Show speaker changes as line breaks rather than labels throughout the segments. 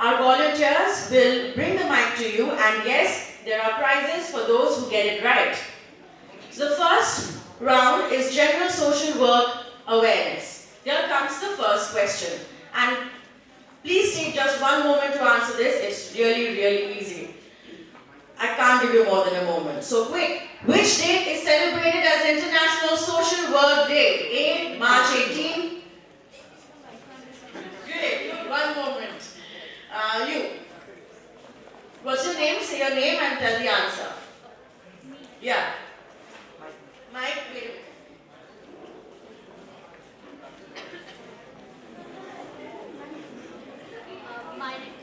Our volunteers will bring the mic to you, and yes, there are prizes for those who get it right. So the first round is general social work awareness. Here comes the first question. And please take just one moment to answer this. It's really, really easy. I can't give you more than a moment. So quick. Which date is celebrated as International Social Work Day? A. March 18. Great. One moment. You. What's your name? Say your name and tell the answer. Yeah. Mike, wait a minute.
My name.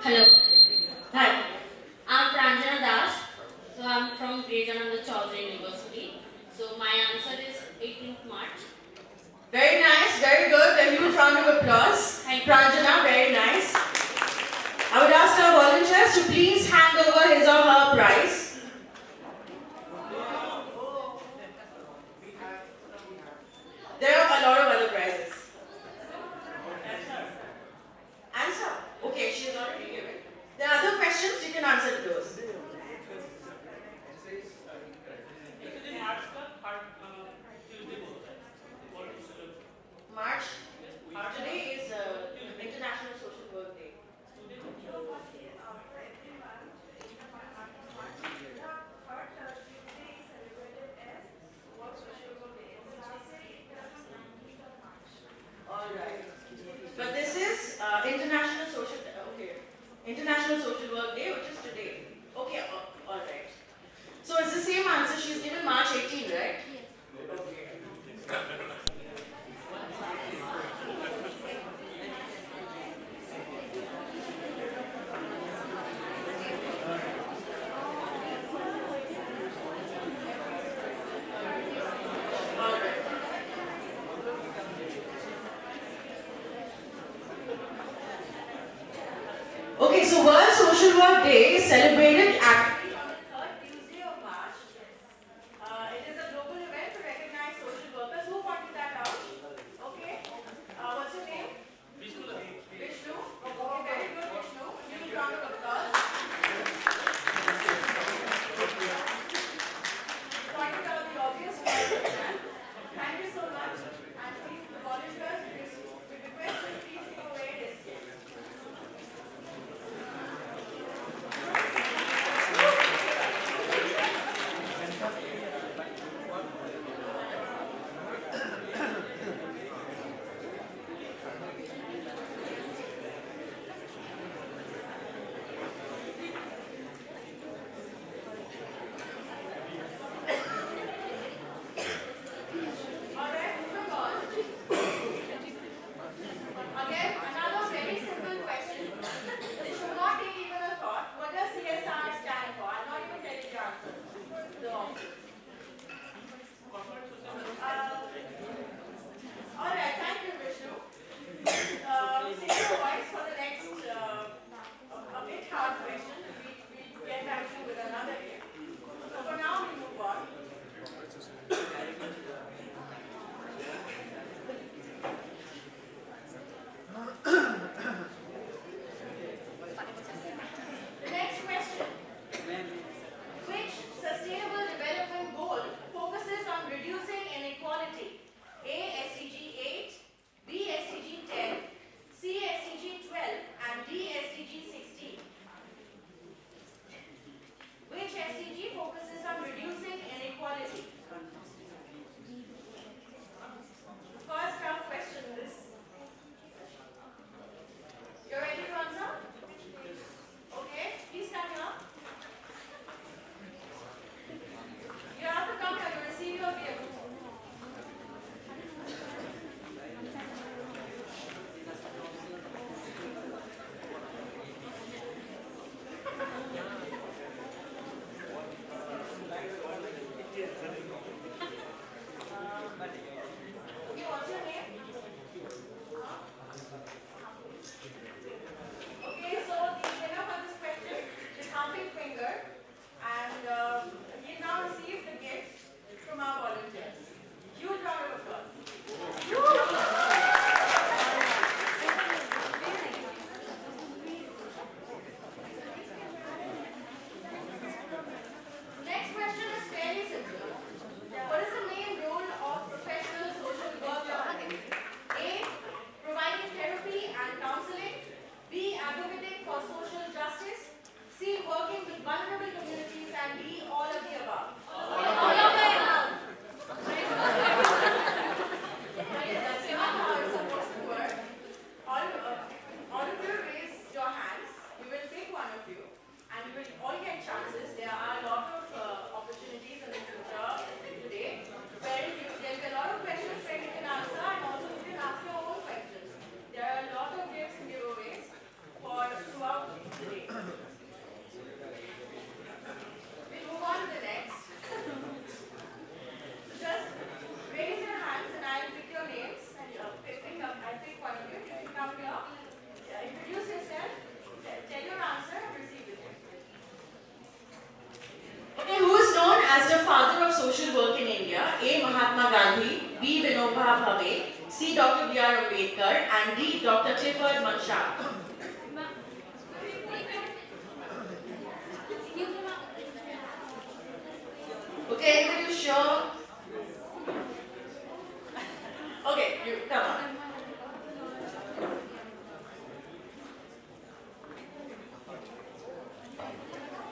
Hello.
Hi.
I'm Pranjana Das. So I'm from Vivekananda Chaudhary University. So my answer is 18th March.
Very nice, very good. A huge round of applause.
Thank you.
Pranjana, very nice. I would ask our volunteers to please hand over his or her prize. There are a lot of other prizes. Answer. Okay, she has already given. There are other questions, you can answer to those. March. Today is International Social Work Day. Alright. But this is International Social Work Day, which is today. Okay, alright. So it's the same answer. She's given March 18, right? Okay, so World Social Work Day is celebrated actually on the third Tuesday of March. It is a global event to recognize social workers. Who pointed that out? Okay. What's your name? Vishnu. Vishnu. Okay, very good, Vishnu. Huge round of applause. You pointed out the obvious part of that. Thank you so much. And please, the volunteers, we request you to please go away. Mahatma Gandhi, B. Vinoba Bhave, C. Dr. B.R. Ambedkar, and D. Dr. Clifford Manshaw. Okay, are you sure? Okay, you come on.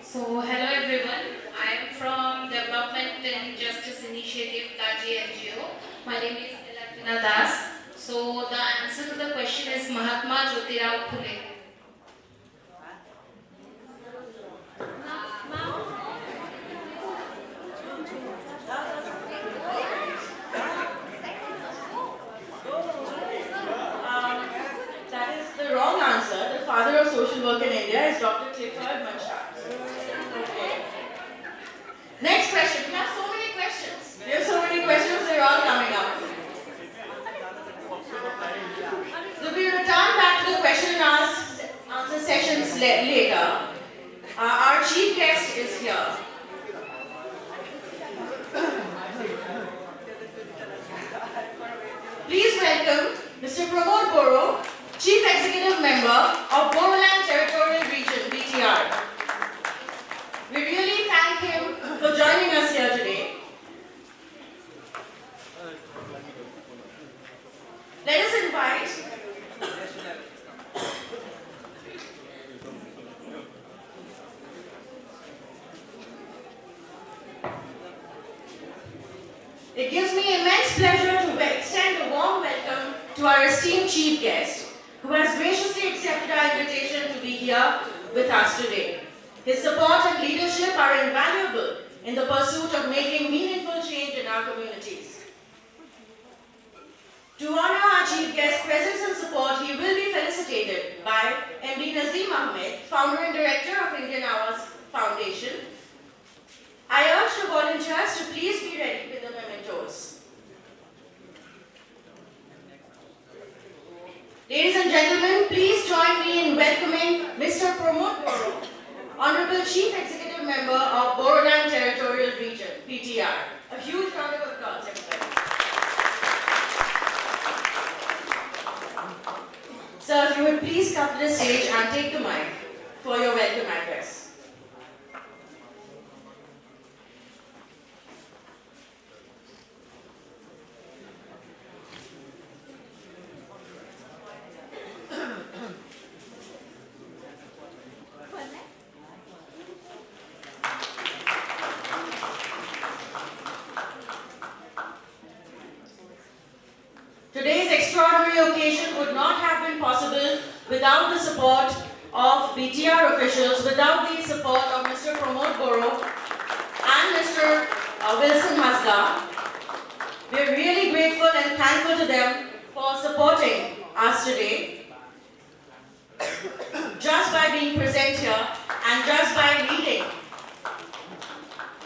So, hello everyone. I am from Development and Justice Initiative, Taji NGO. My name is Elatina Das. So, the answer to the question is Mahatma Jyotirao Phule.
That is the wrong answer. The father of social work in India is Dr. Clifford Manshaw. Okay. Next question. We have so many questions. We have so many questions, they're all coming up. So we return back to the question and answer sessions later. Our chief guest is here. Please welcome Mr. Pramod Boro, Chief Executive Member of Bodoland Territorial Region, BTR. We really thank him for joining us here today. Let us invite It gives me immense pleasure to extend a warm welcome to our esteemed chief guest, who has graciously accepted our invitation to be here with us today. His support and leadership are invaluable in the pursuit of making meaningful change in our communities. To honor our chief guest's presence and support, he will be felicitated by MD Nazim Ahmed, founder and director of Indian Hours Foundation. I urge the volunteers to please be ready with the mementos. Ladies and gentlemen, please join me in welcoming Mr. Pramod Boro, Honorable Chief Executive Member of Bodoland Territorial Region, PTR. A huge round of applause, everybody. Sir, if you would please come to the stage and take the mic for your welcome address. Today's extraordinary occasion would not have been possible without the support of BTR officials, without the support of Mr. Pramod Boro and Mr. Wilson Mazda. We are really grateful and thankful to them for supporting us today. Just by being present here and just by leading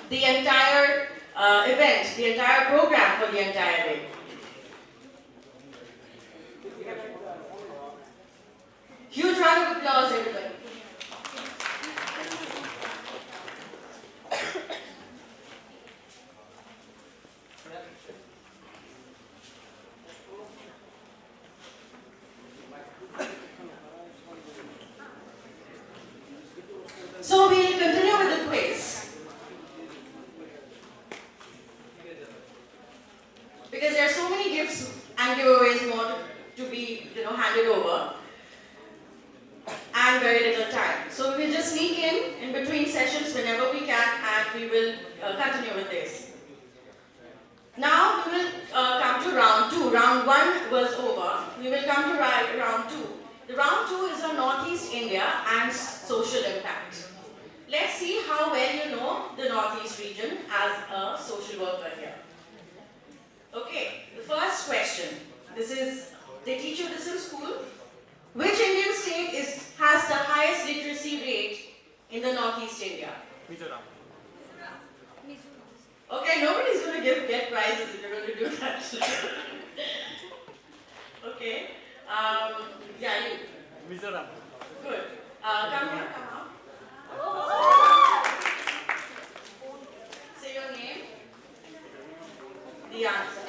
the entire event, the entire program for the entire day. Huge round of applause, everybody. So we'll continue with the quiz. Because there are so many gifts and giveaways more to be, handed over. And very little time. So we will just sneak in between sessions whenever we can, and we will continue with this. Now we will come to round 2. Round 1 was over. We will come to round 2. The round 2 is on Northeast India and social impact. Let's see how well you know the Northeast region as a social worker here. Okay, the first question. They teach you this in school. Which Indian state has the highest literacy rate in the Northeast India?
Mizoram.
Okay, nobody's going to get prizes if you're going to do that. Okay. Yeah, you.
Mizoram.
Good. Come here, come out. Say your name. the answer.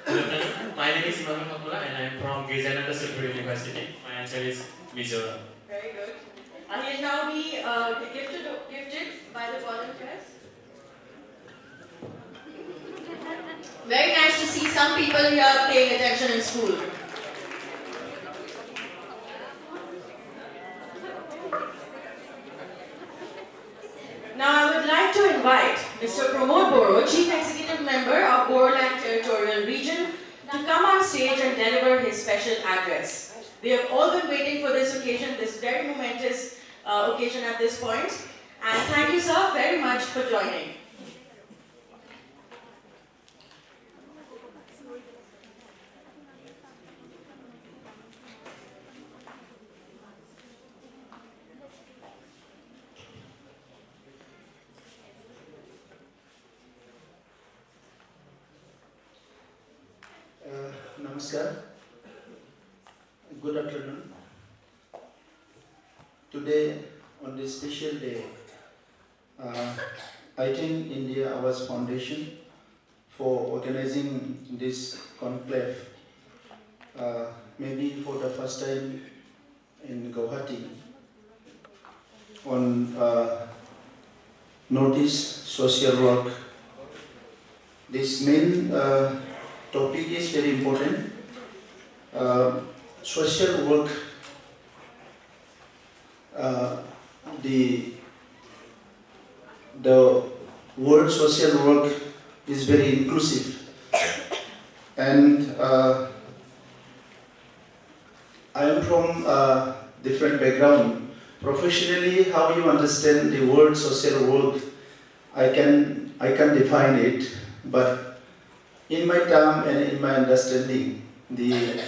Good afternoon. My name is Imam Kapula and I am from Guwahati Central University. My answer is Mizoram.
Very good. He'll now be gifted by the volunteers. Very nice to see some people here paying attention in school. Now I would like to invite Mr. Pramod Boro, Chief Executive Member of Boroland Territorial Region, to come on stage and deliver his special address. We have all been waiting for this occasion, this very momentous occasion at this point. And thank you, sir, very much for joining.
Namaskar. Good afternoon. Today, on this special day, I thank India Awas Foundation for organizing this conclave, maybe for the first time in Guwahati, on Northeast social work. This main topic is very important. Social work, the word social work is very inclusive, and I am from a different background. Professionally, how you understand the word social work, I can define it, but in my term and in my understanding, the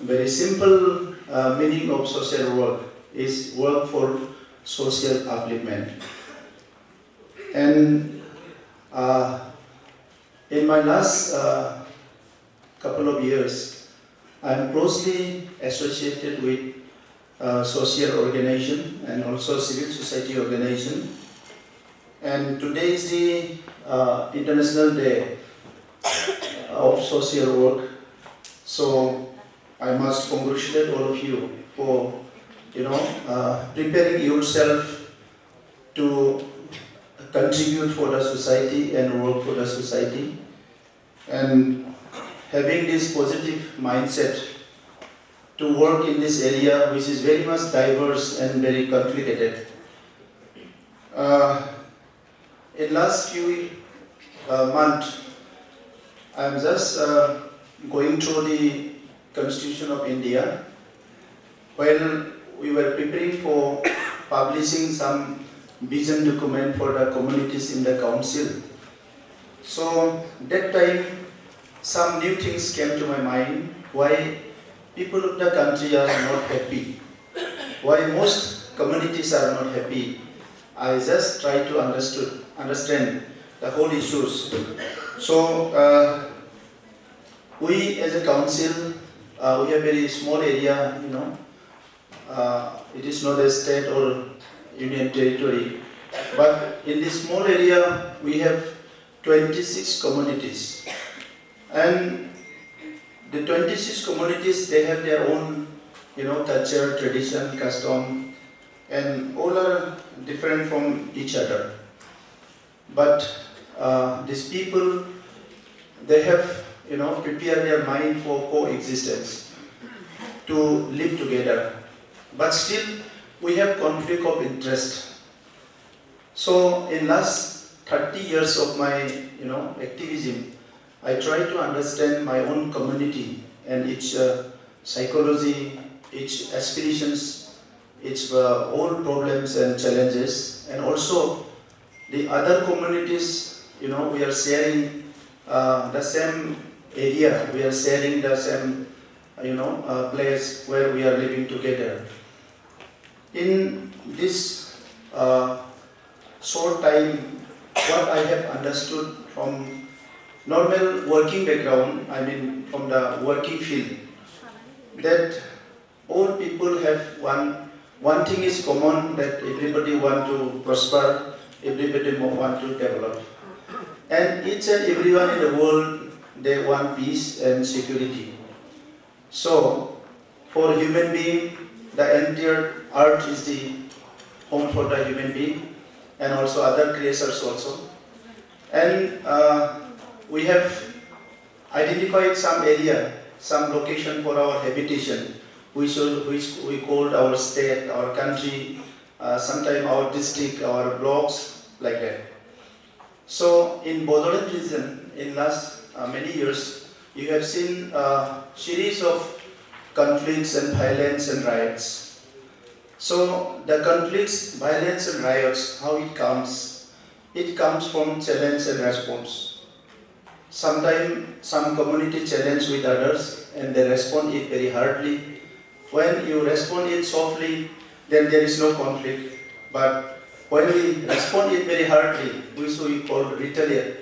very simple meaning of social work is work for social upliftment. And in my last couple of years, I am closely associated with social organization and also civil society organization. And today is the International Day of Social Work. So I must congratulate all of you for preparing yourself to contribute for the society and work for the society, and having this positive mindset to work in this area which is very much diverse and very complicated. In last few months, I am just going through the Constitution of India. While we were preparing for publishing some vision document for the communities in the council, so that time some new things came to my mind. Why people of the country are not happy? Why most communities are not happy? I just try to understand the whole issues. So we as a council, we have very small area, it is not a state or union territory, but in this small area we have 26 communities, and the 26 communities, they have their own culture, tradition, custom, and all are different from each other. But these people, they have prepared their mind for coexistence, to live together. But still, we have conflict of interest. So in last 30 years of my activism, I try to understand my own community and its psychology, its aspirations, its old problems and challenges, and also the other communities. We are sharing the same area, we are sharing the same place where we are living together. In this short time, what I have understood from normal working background, I mean from the working field, that all people have one thing is common, that everybody want to prosper, everybody want to develop. And each and everyone in the world, they want peace and security. So, for human being, the entire earth is the home for the human being, and also other creatures also. And we have identified some area, some location for our habitation, which we called our state, our country, sometime our district, our blocks, like that. So in Bodoland region, in last many years, you have seen a series of conflicts and violence and riots. So the conflicts, violence and riots, how it comes? It comes from challenge and response. Sometimes some community challenge with others and they respond it very hardly. When you respond it softly, then there is no conflict. But when we respond it very hardly, which we call retaliate,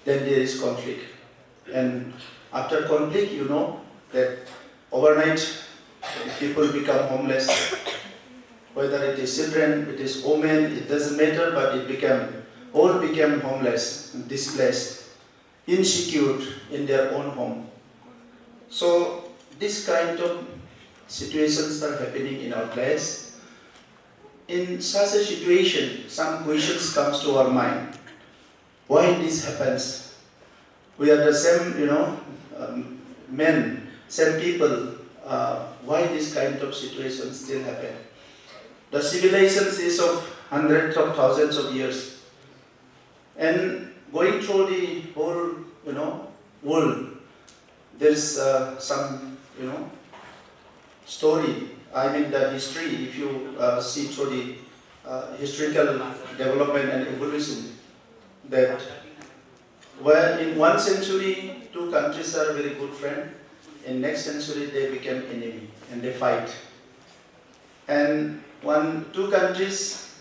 then there is conflict. And after conflict, you know that overnight people become homeless. Whether it is children, it is women, it doesn't matter, but all became homeless, displaced, insecure in their own home. So this kind of situations are happening in our place. In such a situation, some questions comes to our mind. Why this happens? We are the same, men, same people. Why this kind of situation still happen? The civilizations is of hundreds of thousands of years, and going through the whole, world, there is some, story. I mean the history. If you see through the historical development and evolution, that where in one century two countries are very good friends, in next century they became enemy and they fight. And two countries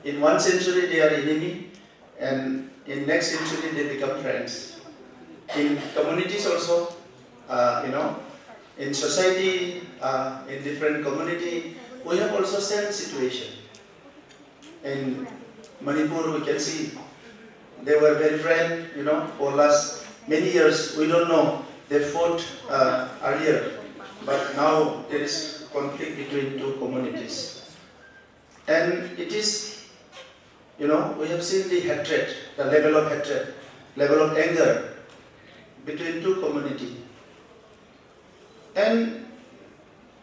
in one century they are enemy, and in next century they become friends. In communities also, in society, in different community, we have also same situation. In Manipur, we can see they were very friends, for last many years. We don't know, they fought earlier, but now there is conflict between two communities. And it is, we have seen the hatred, the level of hatred, level of anger between two communities. And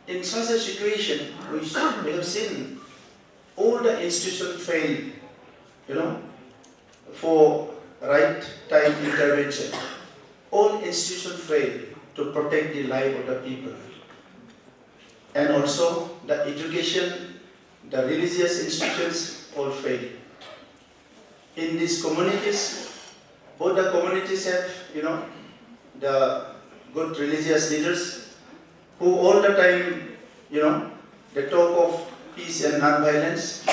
in such a situation, we have seen all the institutions fail, for right time intervention. All institutions fail to protect the life of the people. And also the education, the religious institutions all fail. In these communities, both the communities have, the good religious leaders who all the time, they talk of peace and non-violence.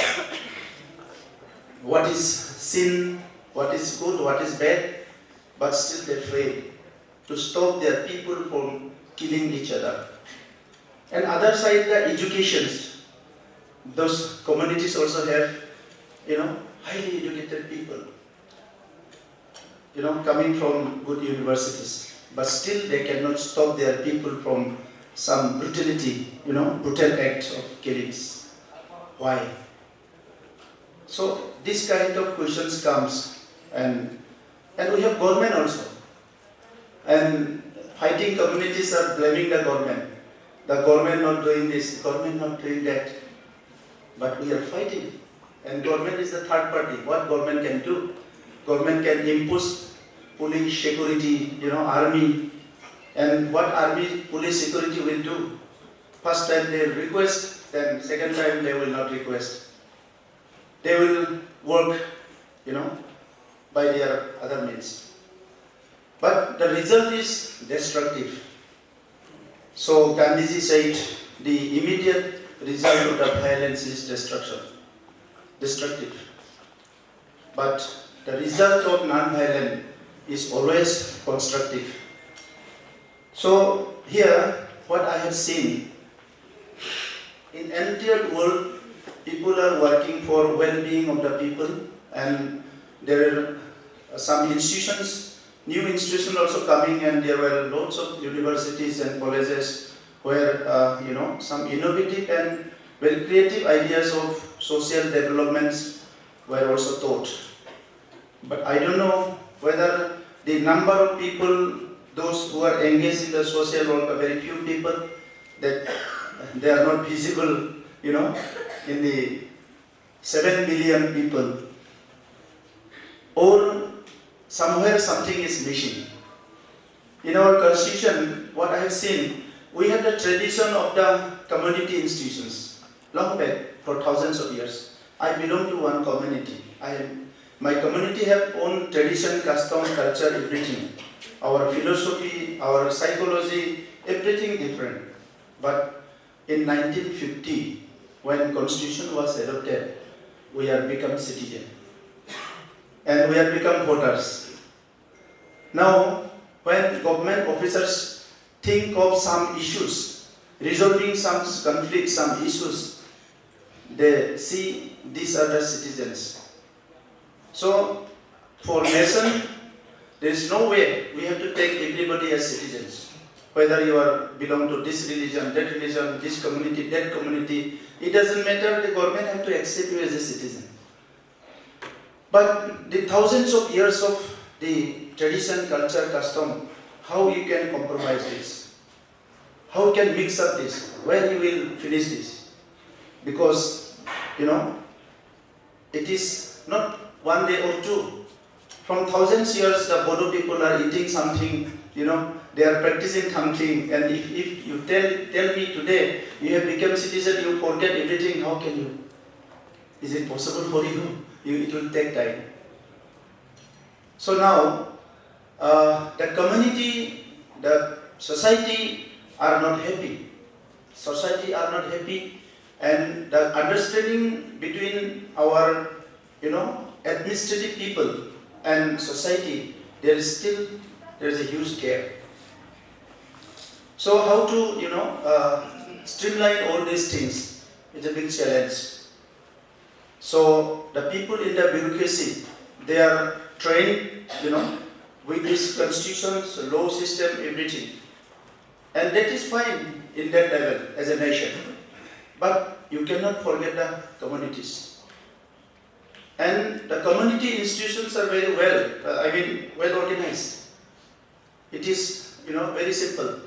What is sin, what is good, what is bad, but still they fail to stop their people from killing each other. And other side, the educations. Those communities also have, highly educated people, coming from good universities. But still they cannot stop their people from some brutality, brutal act of killings. Why? So this kind of questions comes, and we have government also. And fighting communities are blaming the government. The government not doing this, government not doing that. But we are fighting. And government is the third party. What government can do? Government can impose police, security, army. And what army, police, security will do? First time they will request, then second time they will not request. They will work, by their other means. But the result is destructive. So Gandhiji said the immediate result of the violence is destructive. But the result of non-violence is always constructive. So here, what I have seen, in entire world, people are working for well-being of the people, and there are some institutions, new institutions also coming, and there were lots of universities and colleges where some innovative and very creative ideas of social developments were also taught. But I don't know whether the number of people, those who are engaged in the social work, are very few people, that they are not visible, in the 7 billion people. Or somewhere something is missing. In our constitution, what I have seen, we have the tradition of the community institutions, long back, for thousands of years. I belong to one community. My community have own tradition, custom, culture, everything. Our philosophy, our psychology, everything different. But in 1950, when Constitution was adopted, we have become citizen. And we have become voters. Now, when government officers think of some issues, resolving some conflicts, some issues, they see these are the citizens. So, for nation, there is no way we have to take everybody as citizens. Whether you belong to this religion, this community, that community, it doesn't matter. The government have to accept you as a citizen. But the thousands of years of the tradition, culture, custom, how you can compromise this? How you can mix up this? Where you will finish this? Because, it is not one day or two. From thousands years, the Bodo people are eating something, they are practicing something, and if you tell me today, you have become citizen, you forget everything, how can you? Is it possible for you? It will take time. So now, the community, the society are not happy. Society are not happy, and the understanding between our, administrative people and society, there is a huge gap. So how to, streamline all these things is a big challenge. So the people in the bureaucracy, they are trained, with these constitutions, law system, everything. And that is fine in that level as a nation. But you cannot forget the communities. And the community institutions are very well organized. It is, very simple.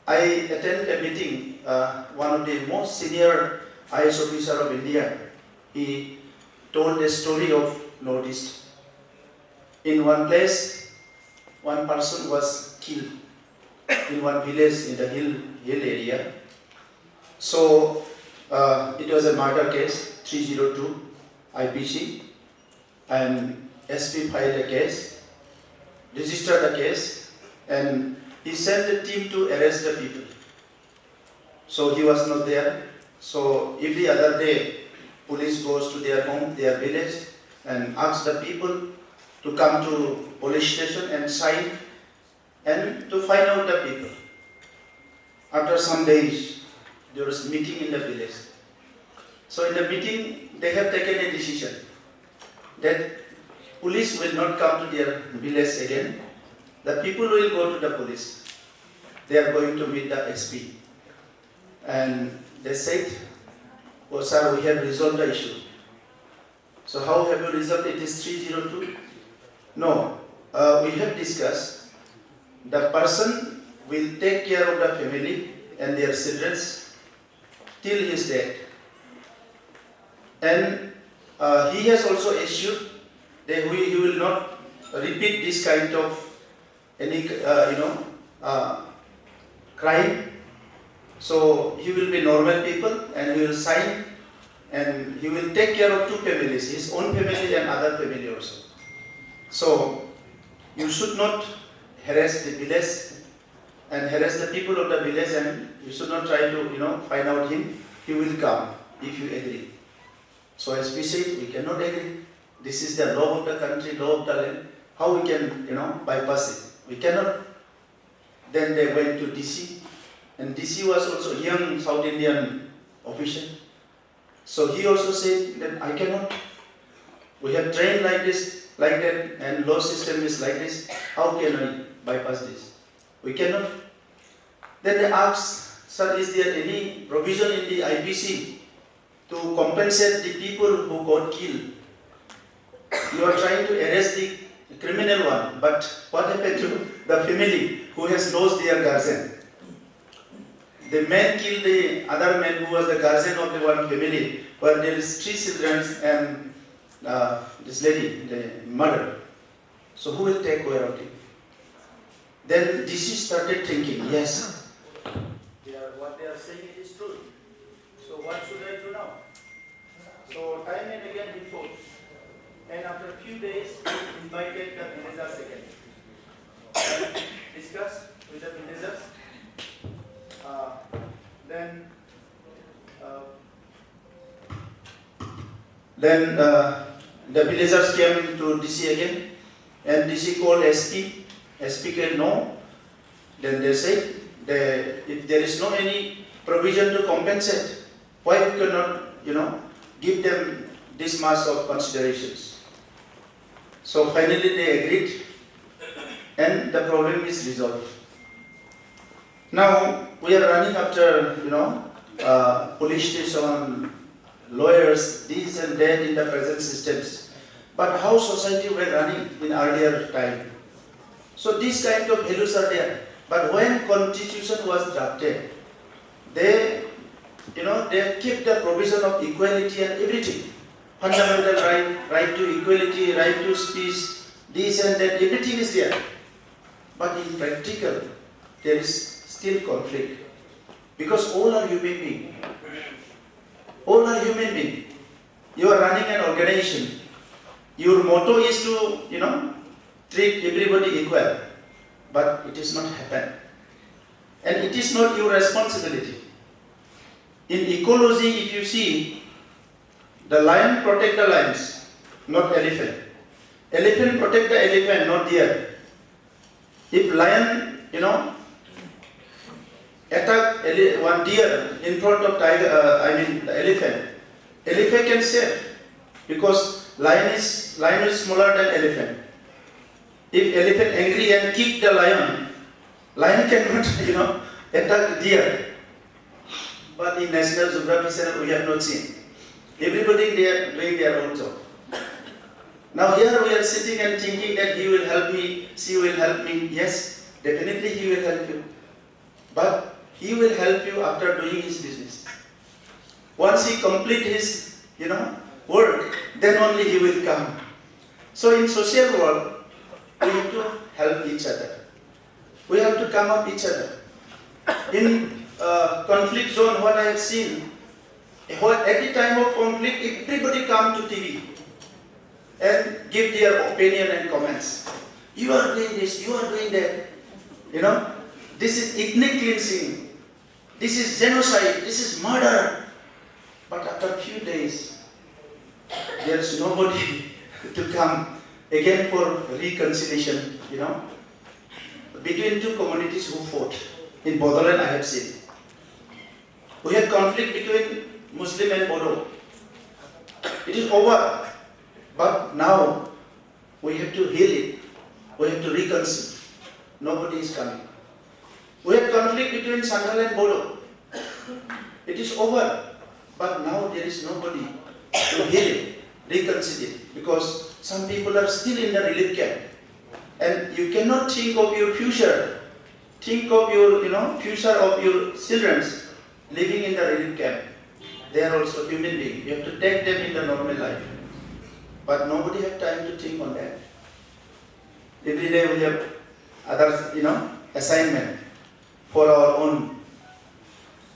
I attended a meeting, one of the most senior IS officer of India. He told a story of Northeast. In one place, one person was killed in one village in the hill area. So it was a murder case, 302 IPC, and SP filed a case, registered a case, and he sent a team to arrest the people. So he was not there. So every other day, police goes to their home, their village, and asks the people to come to police station and sign and to find out the people. After some days, there was a meeting in the village. So in the meeting, they have taken a decision that police will not come to their village again. The people will go to the police. They are going to meet the SP. And they said, "Oh sir, we have resolved the issue." So how have you resolved it? It is 302? No, we have discussed. The person will take care of the family and their children till his death. And he has also assured that he will not repeat this kind of any crime. So he will be normal people and he will sign and he will take care of two families, his own family and other family also. So you should not harass the village and harass the people of the village, and you should not try to find out him. He will come if you agree. So as we said, we cannot agree. This is the law of the country, law of the land. How we can bypass it? We cannot. Then they went to DC, and DC was also a young South Indian official. So he also said that I cannot. We have trained like this like that and law system is like this, how can we bypass this? We cannot. Then they ask, sir, is there any provision in the IPC to compensate the people who got killed? You are trying to arrest the criminal one, but what happened to the family who has lost their guardian? The man killed the other man who was the guardian of the one family, where there is 3 children and this lady, the mother. So who will take care of it? Then DC started thinking, yes, what they are saying is true. So what should I do now? So time and again he fought. And after a few days, he invited the villagers again. And discussed with the villagers. Then the villagers came to DC again, and DC called SP. SP said no. Then they said, if there is no any provision to compensate, why we cannot, give them this much of considerations? So finally they agreed, and the problem is resolved. Now we are running after, police station, lawyers, this and that in the present systems. But how society were running in earlier time? So these kind of values are there. But when constitution was drafted, they kept the provision of equality and everything. Fundamental right to equality, right to speech, this and that, everything is there. But in practical, there is still conflict. Because all are human beings. All are human beings. You are running an organization. Your motto is to, treat everybody equal. But it is not happen. And it is not your responsibility. In ecology, if you see, the lion protect the lions, not elephant. Elephant protect the elephant, not deer. If lion, attack one deer in front of the elephant can save, because lion is smaller than elephant. If elephant angry and kick the lion cannot, attack deer. But in National Geographic Channel we have not seen. Everybody they are doing their own job. Now here we are sitting and thinking that he will help me, she will help me. Yes, definitely he will help you. But he will help you after doing his business. Once he complete his, work, then only he will come. So in social work, we have to help each other. We have to come up each other. In conflict zone, what I have seen, at the time of conflict, everybody come to TV and give their opinion and comments. You are doing this, you are doing that. This is ethnic cleansing. This is genocide. This is murder. But after a few days, there is nobody to come again for reconciliation, between two communities who fought. In Bodoland, I have seen. We had conflict between Muslim and Bodo. It is over. But now, we have to heal it. We have to reconcile. Nobody is coming. We had conflict between Santhal and Bodo. It is over. But now there is nobody to heal it, reconcile it. Because some people are still in the relief camp. And you cannot think of your future. Think of your, future of your children living in the relief camp. They are also human beings. You have to take them in the normal life. But nobody has time to think on that. Every day we have other, assignment for our own.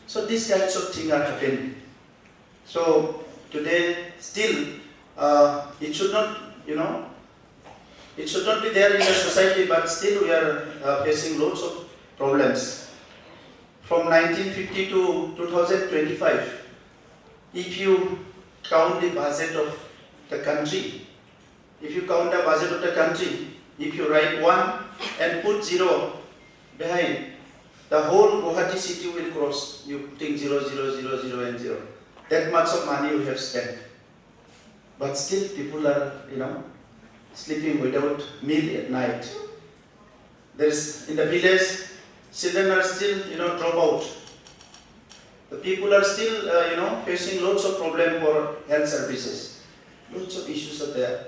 So these kinds of things are happening. So today, still, it should not, it should not be there in the society, but still we are facing lots of problems. From 1950 to 2025, if you count the budget of the country, if you count the budget of the country, if you write 1 and put 0 behind, the whole Guwahati city will cross. You think 0, 0, 0, 0 and 0. That much of money you have spent. But still people are, sleeping without meal at night. There's in the village, children are still drop out. The people are still facing lots of problem for health services. Lots of issues are there.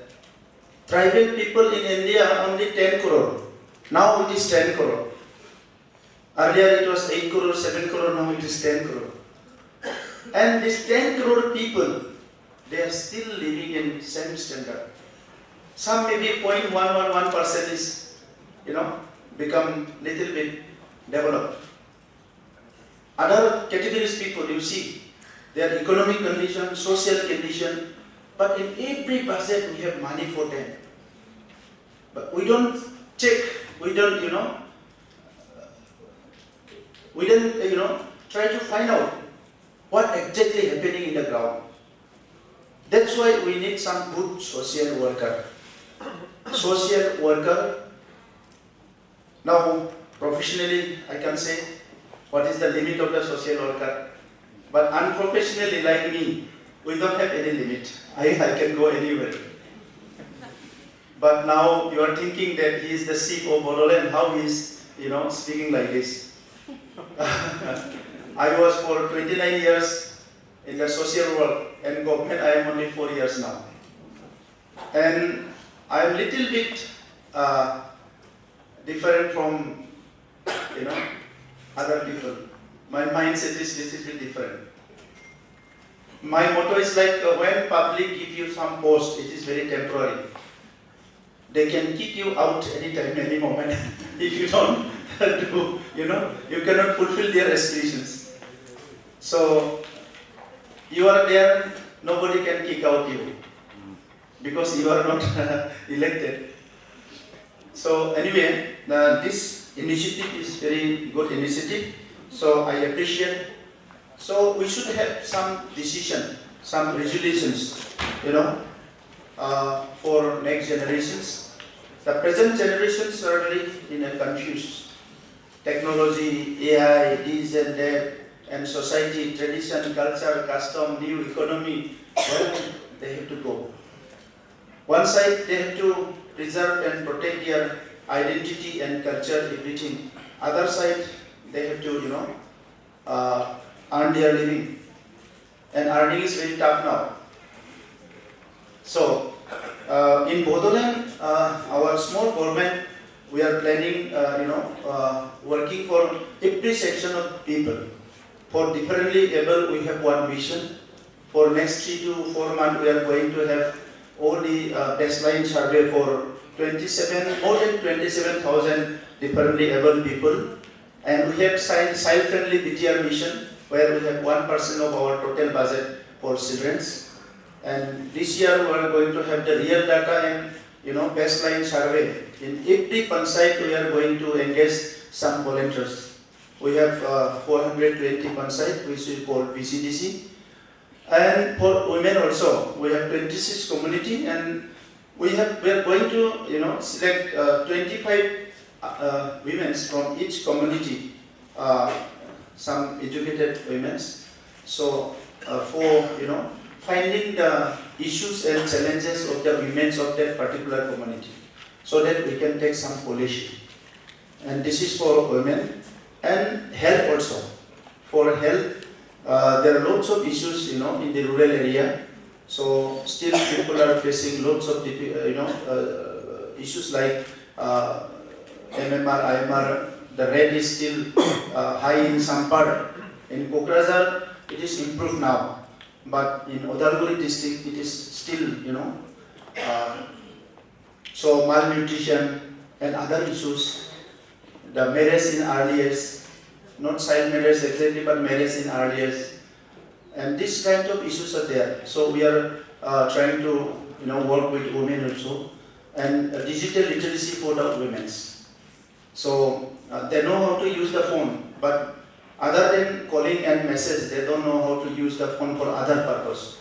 Tribal people in India only 10 crore. Now it is 10 crore. Earlier it was 8 crore, 7 crore, now it is 10 crore. And these 10 crore people, they are still living in same standard. Some maybe 0.111% is, become little bit developed. Other categories people, you see, their economic condition, social condition, but in every budget we have money for them. But we don't check, we don't try to find out what exactly happening in the ground. That's why we need some good social worker. Social worker. Now, professionally, I can say what is the limit of the social worker. But unprofessionally, like me, we don't have any limit. I can go anywhere. But now you are thinking that he is the chief of Bodoland, how he is, speaking like this. I was for 29 years in the social work and government. I am only 4 years now. And I am little bit different from, other people. My mindset is little bit different. My motto is like when public give you some post, it is very temporary. They can kick you out anytime, any moment if you don't do, you cannot fulfill their aspirations. So you are there, nobody can kick out you because you are not elected. So anyway, this initiative is very good initiative. So I appreciate. So we should have some decision, some resolutions, for next generations. The present generations are very confused. Technology, AI, this and that, and society, tradition, culture, custom, new economy, where they have to go. One side, they have to preserve and protect their identity and culture, everything. Other side, they have to, earn their living. And earning is very tough now. So, in Bodoland, our small government, we are planning, working for every section of people. For differently able, we have one vision. For next 3 to 4 months, we are going to have all the baseline survey for more than 27,000 differently able people. And we have signed child-friendly BTR mission, where we have 1% of our total budget for children. And this year we are going to have the real data and baseline survey. In every panchayat we are going to engage some volunteers. We have 420 panchayat, which we call PCDC. And for women also, we have 26 community, and we are going to select 25 women from each community, some educated women. So for finding the issues and challenges of the women of that particular community, so that we can take some policy. And this is for women. And health also. For health, there are lots of issues, in the rural area. So still people are facing lots of issues like MMR, IMR. The rate is still high in some part. In Kokrajhar, it is improved now. But in Udalguri district, it is still, so malnutrition and other issues. The marriage in early age, not child marriage exactly, but marriage in early age. And this kind of issues are there. So we are trying to, work with women also. And digital literacy for the women. So they know how to use the phone, but other than calling and message, they don't know how to use the phone for other purpose.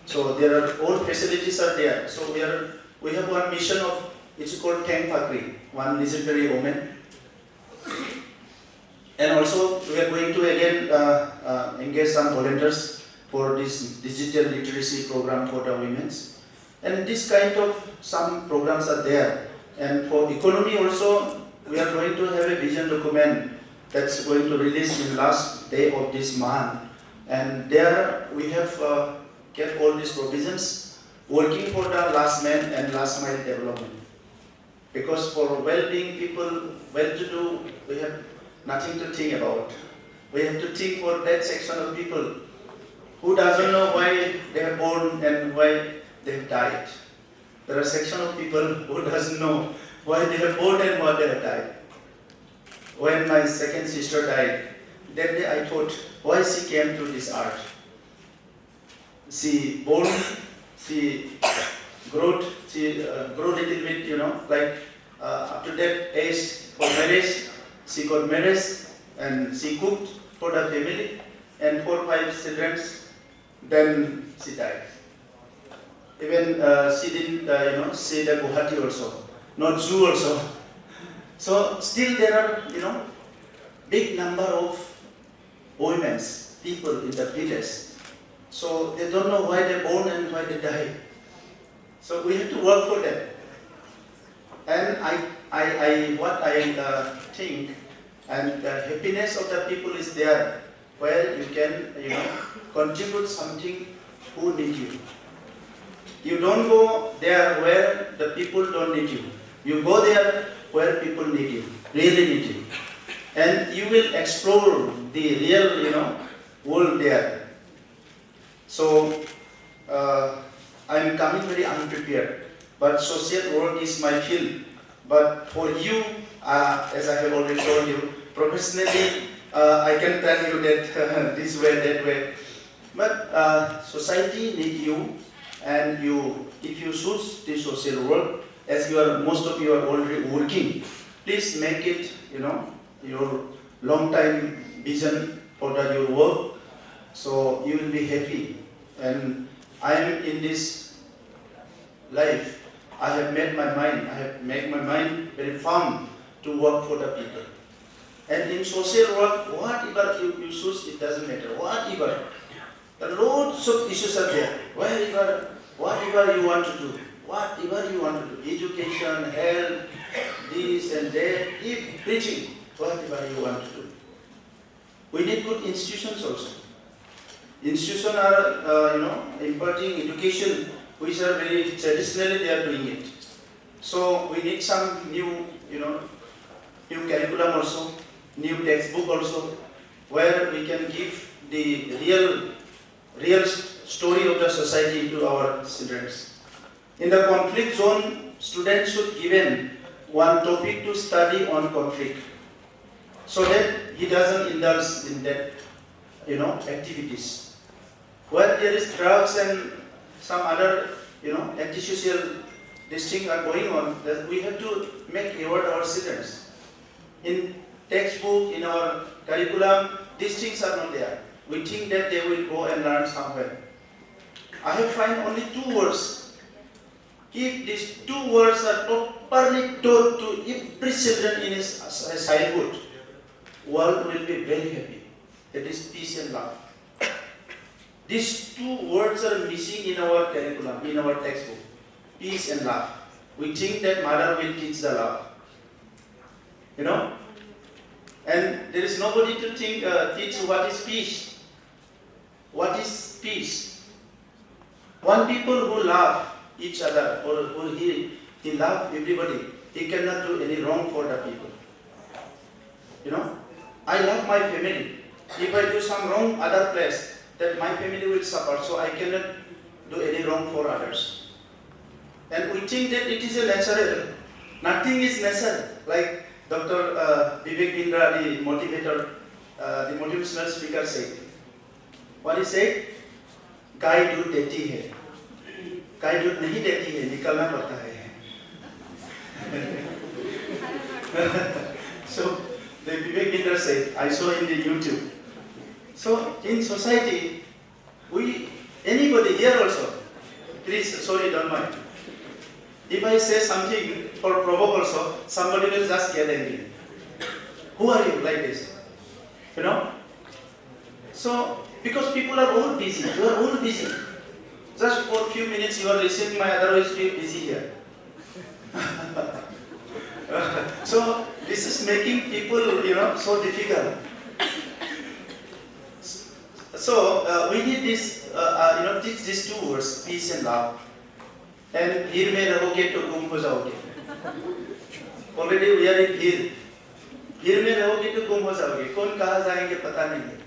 So there are all facilities are there. So we have one mission of, it's called Thank Fakri, one legendary woman. And also we are going to again engage some volunteers for this digital literacy program for the women. And this kind of some programs are there. And for economy also, we are going to have a vision document that's going to release in last day of this month. And there we have kept all these provisions, working for the last man and last mile development. Because for well-being people, well-to-do, we have nothing to think about. We have to think for that section of people who doesn't know why they are born and why they have died. There are a section of people who doesn't know why they are born and why they have died. When my second sister died, that day I thought, why she came to this earth? She born, she grew little bit, like up to that age for marriage, she got married and she cooked for the family and 4 or 5 children, then she died. Even she didn't, see the Guwahati also, not zoo also. So still there are, big number of women, people in the village. So they don't know why they're born and why they die. So we have to work for them. And what I think, and the happiness of the people is there, where you can, contribute something who need you. You don't go there where the people don't need you. You go there where people need you, really need you. And you will explore the real, world there. So, I'm coming very unprepared, but social work is my field. But for you, as I have already told you, professionally, I can tell you that this way, that way. But society needs you, and if you choose the social work, as most of you are already working, please make it, your long time vision for your work, so you will be happy. And I am in this life, I have made my mind very firm to work for the people. And in social work, whatever you choose, it doesn't matter. Whatever. The loads of issues are there. Whatever you want to do. Whatever you want to do. Education, health, this and that, keep preaching. Whatever you want to do. We need good institutions also. Institutions are, imparting education, which are very traditionally they are doing it. So we need some new, new curriculum also, new textbook also, where we can give the real story of the society to our students. In the conflict zone, students should be given one topic to study on conflict, so that he doesn't indulge in that, activities. Where there is drugs and some other, antisocial these things are going on, that we have to make aware our students. In textbook, in our curriculum, these things are not there. We think that they will go and learn somewhere. I have found only 2 words. If these 2 words are properly taught to every children in his childhood, world will be very happy. That is peace and love. These 2 words are missing in our curriculum, in our textbook. Peace and love. We think that mother will teach the love. And there is nobody to teach what is peace. What is peace? One people who love each other, or who he love everybody, he cannot do any wrong for the people. I love my family. If I do some wrong other place, that my family will suffer, so I cannot do any wrong for others. And we think that it is a natural. Nothing is natural. Like Dr. Vivek Bindra, the motivator, the motivational speaker said. What he said? गाय दूध देती है, गाय दूध नहीं देती है, निकलना पड़ता है. So the Vivek Bindra said, I saw in the YouTube. So in society, anybody here also, please, sorry, don't mind. If I say something for provoke also, somebody will just get angry. Who are you like this? So, because people are all busy, you are all busy. Just for a few minutes you are receiving my, otherwise you are busy here. So this is making people, so difficult. So we need this, teach these two words, peace and love. And भीड़ में रहोगे तो गुम हो जाओगे. Already we are in भीड़ में रहोगे तो गुम हो जाओगे. कौन कहाँ जाएंगे पता नहीं है.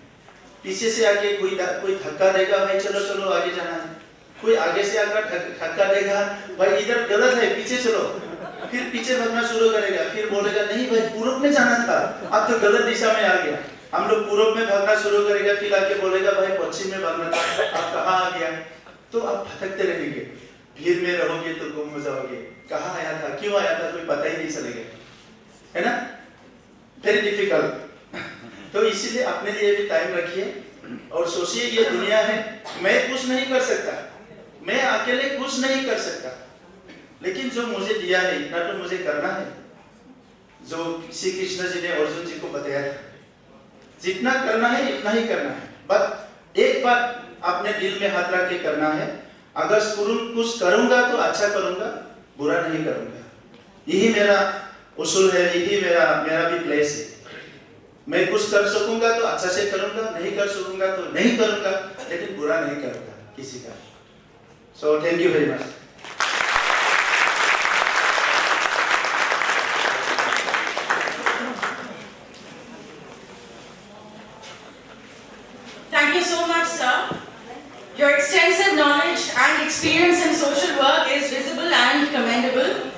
पीछे से आके कोई धक्का देगा, भाई चलो चलो आगे जाना है. कोई आगे से आकर धक्का देगा, भाई इधर गलत है पीछे चलो. फिर पीछे भागना शुरू करेगा, फिर बोलेगा नहीं भाई पूरब में जाना था, अब तो गलत दिशा में आ गया. हम लोग पूरब में भागना शुरू करेगा, फिर आके बोलेगा भाई पश्चिम में भागना था, अब कहाँ आ गया. तो आप भटकते रहेंगे. भीड़ में रहोगे तो गुम हो जाओगे. कहाँ आया था, क्यों आया था, कोई पता ही नहीं चलेगा, है ना. Very difficult. तो इसीलिए अपने लिए भी टाइम रखिए और सोचिए ये दुनिया है, मैं कुछ नहीं कर सकता, मैं अकेले कुछ नहीं कर सकता, लेकिन जो मुझे दिया है इतना तो मुझे करना है. जो श्री कृष्ण जी ने अर्जुन जी को बताया था, जितना करना है इतना ही करना है. बट एक बात अपने दिल में हाथ रख के करना है, अगर कुछ करूंगा तो अच्छा करूंगा, बुरा नहीं करूंगा. यही मेरा उसूल है, यही मेरा भी प्लेस है. मैं कुछ कर सकूंगा तो अच्छा से करूंगा, नहीं कर सकूंगा तो नहीं करूंगा, लेकिन बुरा नहीं करूंगा किसी का. So thank you very much.
Thank you so much, sir. Your extensive knowledge and experience in social work is visible and commendable.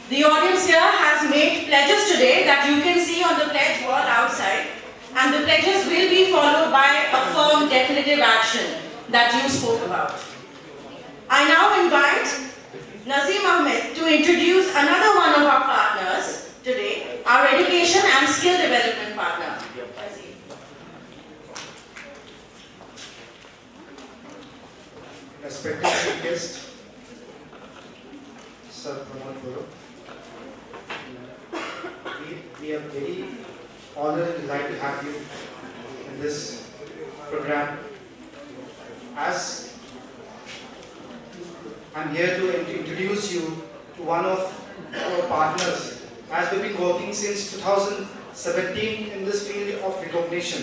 The audience here has made pledges today that you can see on the pledge wall outside, and the pledges will be followed by a firm definitive action that you spoke about. I now invite Nazim Ahmed to introduce another one of our partners today, our education and skill development partner. Nazim.
Respected guest, Sir Pramod Guru, we are very honored and delighted to have you in this program. As I'm here to introduce you to one of our partners, as we've been working since 2017 in this field of recognition,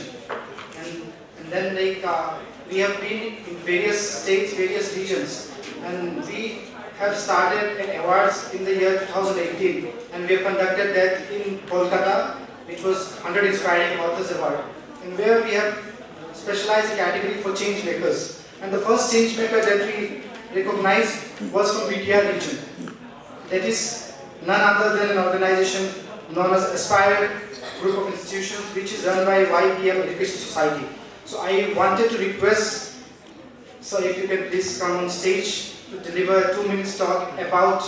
and then we have been in various states, various regions, and we have started an awards in the year 2018, and we have conducted that in Kolkata, which was 100 Inspiring Authors Award, and where we have specialized a category for change makers. And the first change maker that we recognized was from BTR region. That is none other than an organization known as Aspire Group of Institutions, which is run by YPM Education Society. So I wanted to request, so if you can please come on stage to deliver a 2-minute talk about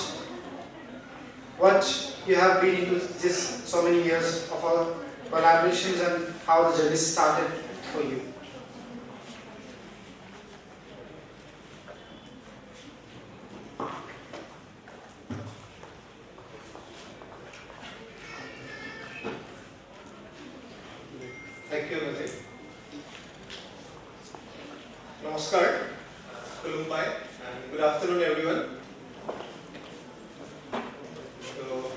what you have been into this so many years of our collaborations and how the journey started for you.
Thank you, Nazim. Namaskar, Kulumbai, and good afternoon, everyone. So,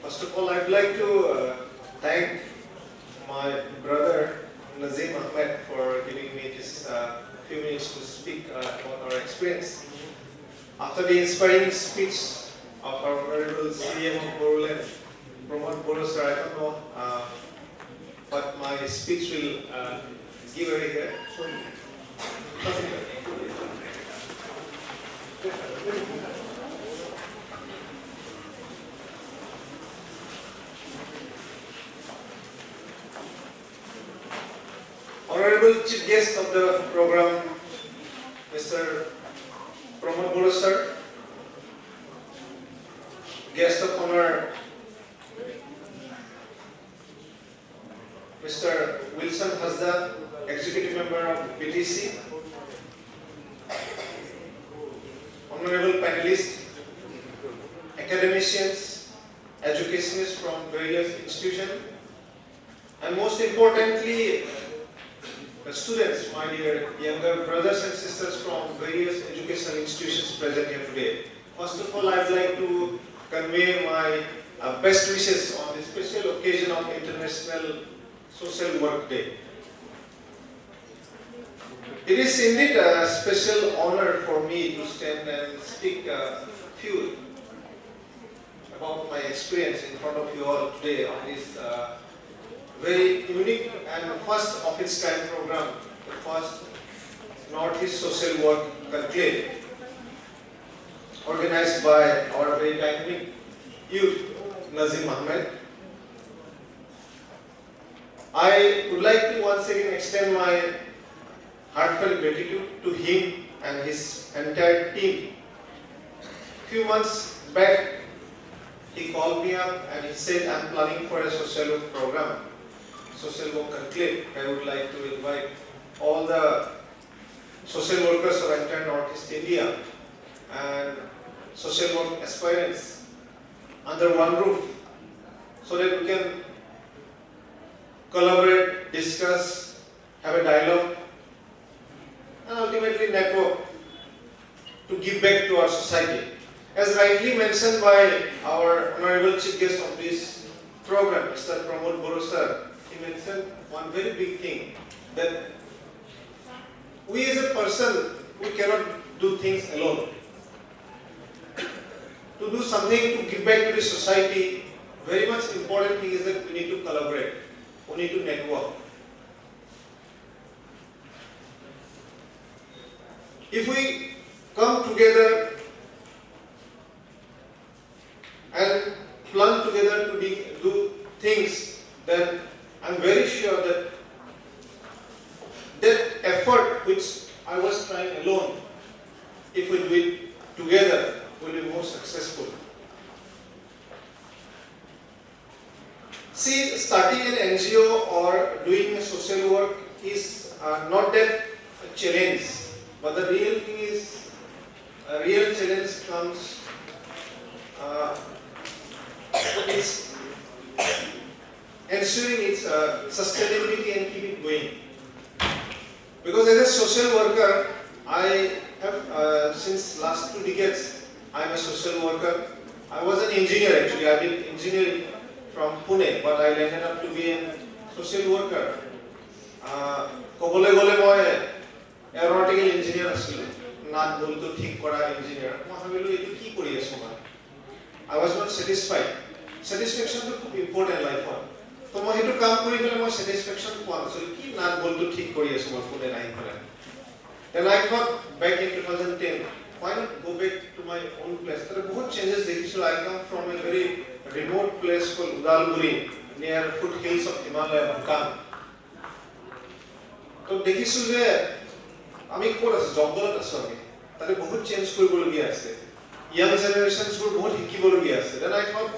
first of all, I'd like to thank my brother Nazim Ahmed for giving me this few minutes to speak about our experience. After the inspiring speech of our Honorable CM of Boruland, Pramod Guru sir, I don't know what my speech will give away here. So, Honorable Chief Guest of the program, Mr. Pramod Guru sir, Guest of Honor, Mr. Wilson Hasda, Executive Member of BTC, Honorable Panelists, Academicians, Educationists from various institutions, and most importantly, the the students, my dear younger brothers and sisters from various educational institutions present here today. First of all, I'd like to convey my best wishes on this special occasion of International Social Work Day. It is indeed a special honor for me to stand and speak a few about my experience in front of you all today on this very unique and first of its kind program, the first Northeast Social Work Conclave, organized by our very dynamic youth, Nazim Ahmed. I would like to once again extend my heartfelt gratitude to him and his entire team. A few months back, he called me up and he said, I'm planning for a social work program, social work conclave. I would like to invite all the social workers of entire Northeast India and social work aspirants under one roof so that we can collaborate, discuss, have a dialogue, and ultimately network to give back to our society. As rightly mentioned by our Honorable Chief Guest of this program, Mr. Pramod Boro sir, he mentioned one very big thing, that we as a person, we cannot do things alone. To do something to give back to the society, very much important thing is that we need to collaborate, we need to network. If we come together and plan together to do things, then I'm very sure that that effort which I was trying alone, if we do it together, will be more successful. See, starting an NGO or doing a social work is not that a challenge, but the real thing is, a real challenge comes is ensuring its sustainability and keep it going. Because as a social worker, I have since last 2 decades, I am a social worker. I was an engineer actually. I did engineering from Pune, but I ended up to be a social worker. Kobole gole moi aeronautical engineer asilo. Not bol to thik kora engineer. Moi bhabilu etu ki kori asu moi. I was not satisfied. Satisfaction is very important in life. So moi hetu kaam kori bole moi satisfaction poa nasil ki not bol to thik kori asu moi Pune nahi kora. Then I thought back in 2010, why not go back to my own place? There are बहुत changes देखिए. I come from a very remote place called Udalguri, near foothills of Himalaya, Bhutan. तो देखिए যে আমি কোন আছে জঙ্গলত আছো আমি তাতে বহুত চেঞ্জ কৰিবলগীয়া আছে ইয়াং জেনারেশনস বোৰ বহুত শিকিবলগীয়া আছে then I thought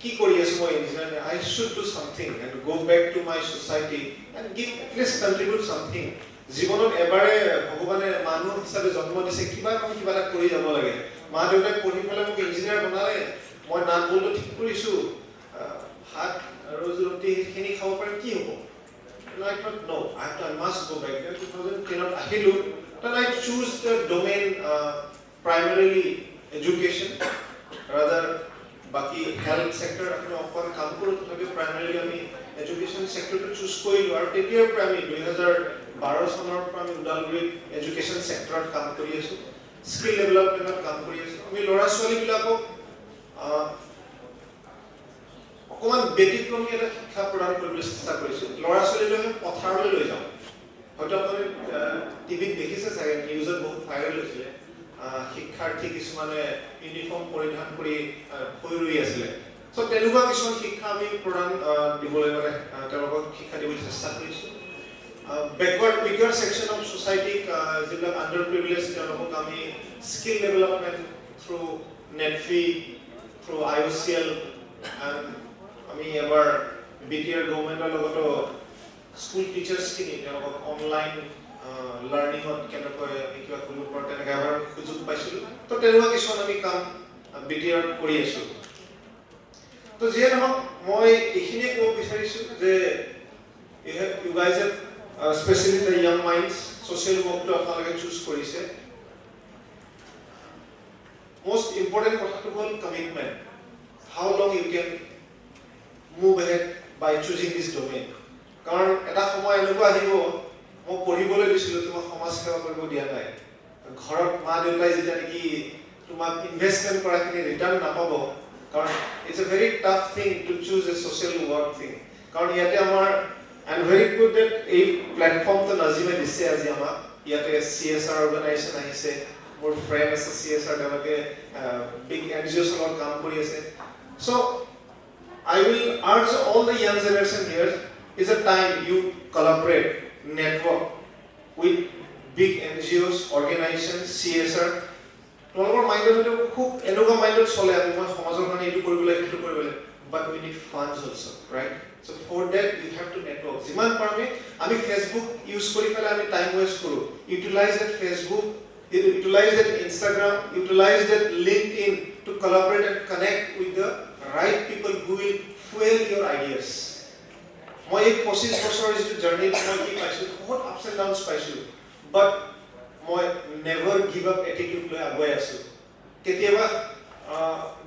কি কৰি আছো মই engineer I should do something and go back to my society and give at least contribute something জীৱনত এবাৰে ভগৱানে মানুহ হিচাপে জন্ম দিছে কিবা এটা কৰি যাব লাগে মা দেউতাই পঢ়ি পেলাই মোক ইঞ্জিনিয়াৰ বনালে মই নাম বলটো ঠিক কৰিছো হাত ৰজ ৰুটি খিনি খাব পাৰিম কি হ'ব and I thought no I must go back then 2010 আহিলো then I choose the domain primarily education rather বাকি health sector আপনি অকন কাম কৰো তথাপি primarily আমি education sector টো চুজ কৰিলো আৰু তেতিয়াৰ পৰা আমি 2012 চনৰ পৰা আমি উদালগুৰিত education sector ত কাম কৰি আছো skill development ত কাম কৰি আছো আমি ল'ৰা ছোৱালী বিলাকক অকমান ব্যতিক্ৰমী এটা শিক্ষা প্ৰদান কৰিবলৈ চেষ্টা কৰিছো ল'ৰা ছোৱালীলৈ আমি পথাৰলৈ লৈ যাওঁ হয়তো আপুনি টিভিত দেখিছে চাগে নিউজত বহুত ভাইৰেল হৈছিলে শিক্ষাৰ্থী কিছুমানে ইউনিফৰ্ম পৰিধান কৰি হৈ ৰৈ আছিলে সো তেনেকুৱা কিছুমান শিক্ষা আমি প্ৰদান দিবলৈ মানে তেওঁলোকক শিক্ষা দিবলৈ চেষ্টা কৰিছো backward weaker section of society যিবিলাক under privileged তেওঁলোকক আমি skill development through netfee through IOCL and আমি এবাৰ BTR গভৰ্ণমেণ্টৰ লগত স্কুল টিচাৰ্ছ কিনি তেওঁলোকক অনলাইন লাৰ্নিঙত কেনেকৈ কিবা কৰিব পৰা তেনেকৈ এবাৰ সুযোগ পাইছিলোঁ তো তেনেকুৱা কিছুমান আমি কাম BTR কৰি আছো তো যিয়ে নহওক মই এইখিনিয়ে ক'ব বিচাৰিছোঁ যে you guys have especially the young minds, social work to আপোনালোকে choose কৰিছে. Most important কথাটো হ'ল commitment. How long you can move ahead by choosing this domain. কাৰণ এটা সময় এনেকুৱা আহিব মই পঢ়িবলৈ দিছিলোঁ তোমাক সমাজ সেৱা কৰিব দিয়া নাই. ঘৰত মা দেউতাই যেতিয়া নেকি তোমাক ইনভেষ্টমেণ্ট কৰাখিনি ৰিটাৰ্ণ নাপাব, কাৰণ it's a very tough thing to choose a social work thing. কাৰণ ইয়াতে আমাৰ and very good that এই প্লেটফৰ্মটো নাজিমে দিছে আজি আমাক. ইয়াতে CSR অৰ্গেনাইজেশ্যন আহিছে, মোৰ ফ্ৰেণ্ড আছে CSR, তেওঁলোকে বিগ NGOs লগত কাম কৰি আছে. So I will urge all the young generation here, is a time you collaborate, network with big NGOs, organizations, CSR. তোমালোকৰ মাইণ্ডত খুব এনেকুৱা মাইণ্ডত চলে আমি মই সমাজৰ কাৰণে এইটো কৰিব লাগে সেইটো কৰিব লাগে, but we need funds also, right? So for that you have to network. যিমান পাৰোঁ আমি Facebook ইউজ কৰি পেলাই আমি টাইম ৱেষ্ট কৰোঁ. Utilize that Facebook, utilize that Instagram, utilize that LinkedIn to collaborate and connect with the right people who will fuel your ideas. মই এই 25 বছৰৰ যিটো জাৰ্নি মই কি পাইছোঁ, বহুত আপছ এণ্ড ডাউনছ পাইছোঁ, বাট মই নেভাৰ গিভ আপ এটিটিউড লৈ আগুৱাই আছোঁ. কেতিয়াবা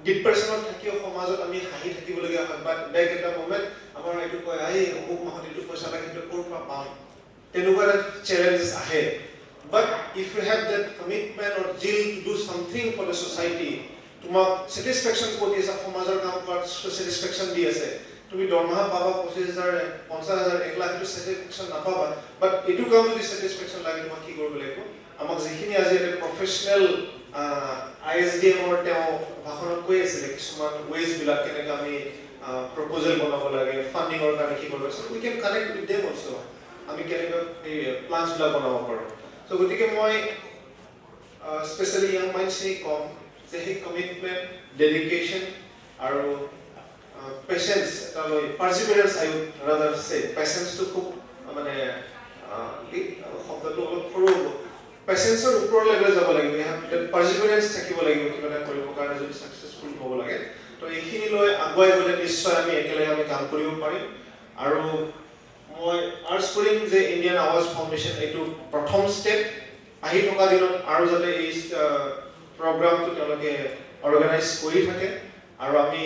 ডিপ্ৰেশ্যনত থাকিও সমাজত আমি হাঁহি থাকিবলগীয়া হয়, বাট বেক এটা মমেণ্ট আমাৰ এইটো কয় এই অমুক মাহত এইটো পইচা লাগে সেইটো ক'ৰ পৰা পাম, তেনেকুৱা এটা চেলেঞ্জেছ আহে. But if you have that commitment or zeal to do something for the society, তোমাক ছেটিছফেকশ্যন কৰি আছে, সমাজৰ কাম কৰাত ছেটিছফেকশ্যন দি আছে. তুমি দৰমহা পাবা 25,000, 50,000, 1 লাখ, এইটো ছেটিছফেকশ্যন নাপাবা, বাট এইটো কাম যদি ছেটিছফেকশ্যন লাগে তোমাক কি কৰিব লাগিব? আমাক যিখিনি আজি এটা প্ৰফেচনেল ISDMৰ তেওঁ ভাষণত কৈ আছিলে কিছুমান ৱেজবিলাক কেনেকৈ আমি প্ৰপ'জেল বনাব লাগে, ফাণ্ডিঙৰ কাৰণে কি কৰিব লাগে, we can connect with them also', আমি কেনেকৈ এই প্লান্সবিলাক বনাব পাৰোঁ. চ' গতিকে মই স্পেচিয়েলি য়াং মাইণ্ডছখিনি ক'ম যে সেই কমিটমেণ্ট, ডেডিকেশ্যন আৰু পেচেঞ্চ এটা লৈ, পাৰ্চিভিয়াৰেঞ্চ আই উড ৰাদাৰ চে, পেচেঞ্চটো খুব মানে শব্দটো অলপ সৰু হ'ব, পেচেঞ্চৰ ওপৰৰ লেভেলত যাব লাগিব, পাৰ্চিভিয়াৰেঞ্চ থাকিব লাগিব কিবা এটা কৰিবৰ কাৰণে যদি ছাকচেছফুল হ'ব লাগে. তো এইখিনি লৈ আগুৱাই গ'লে নিশ্চয় আমি একেলগে আমি কাম কৰিব পাৰিম. আৰু মই আৰ্জ কৰিম যে ইণ্ডিয়ান আৱাজ ফাউণ্ডেশ্যন এইটো প্ৰথম ষ্টেপ, আহি থকা দিনত আৰু যাতে এই প্ৰগ্ৰামটো তেওঁলোকে অৰ্গেনাইজ কৰি থাকে আৰু আমি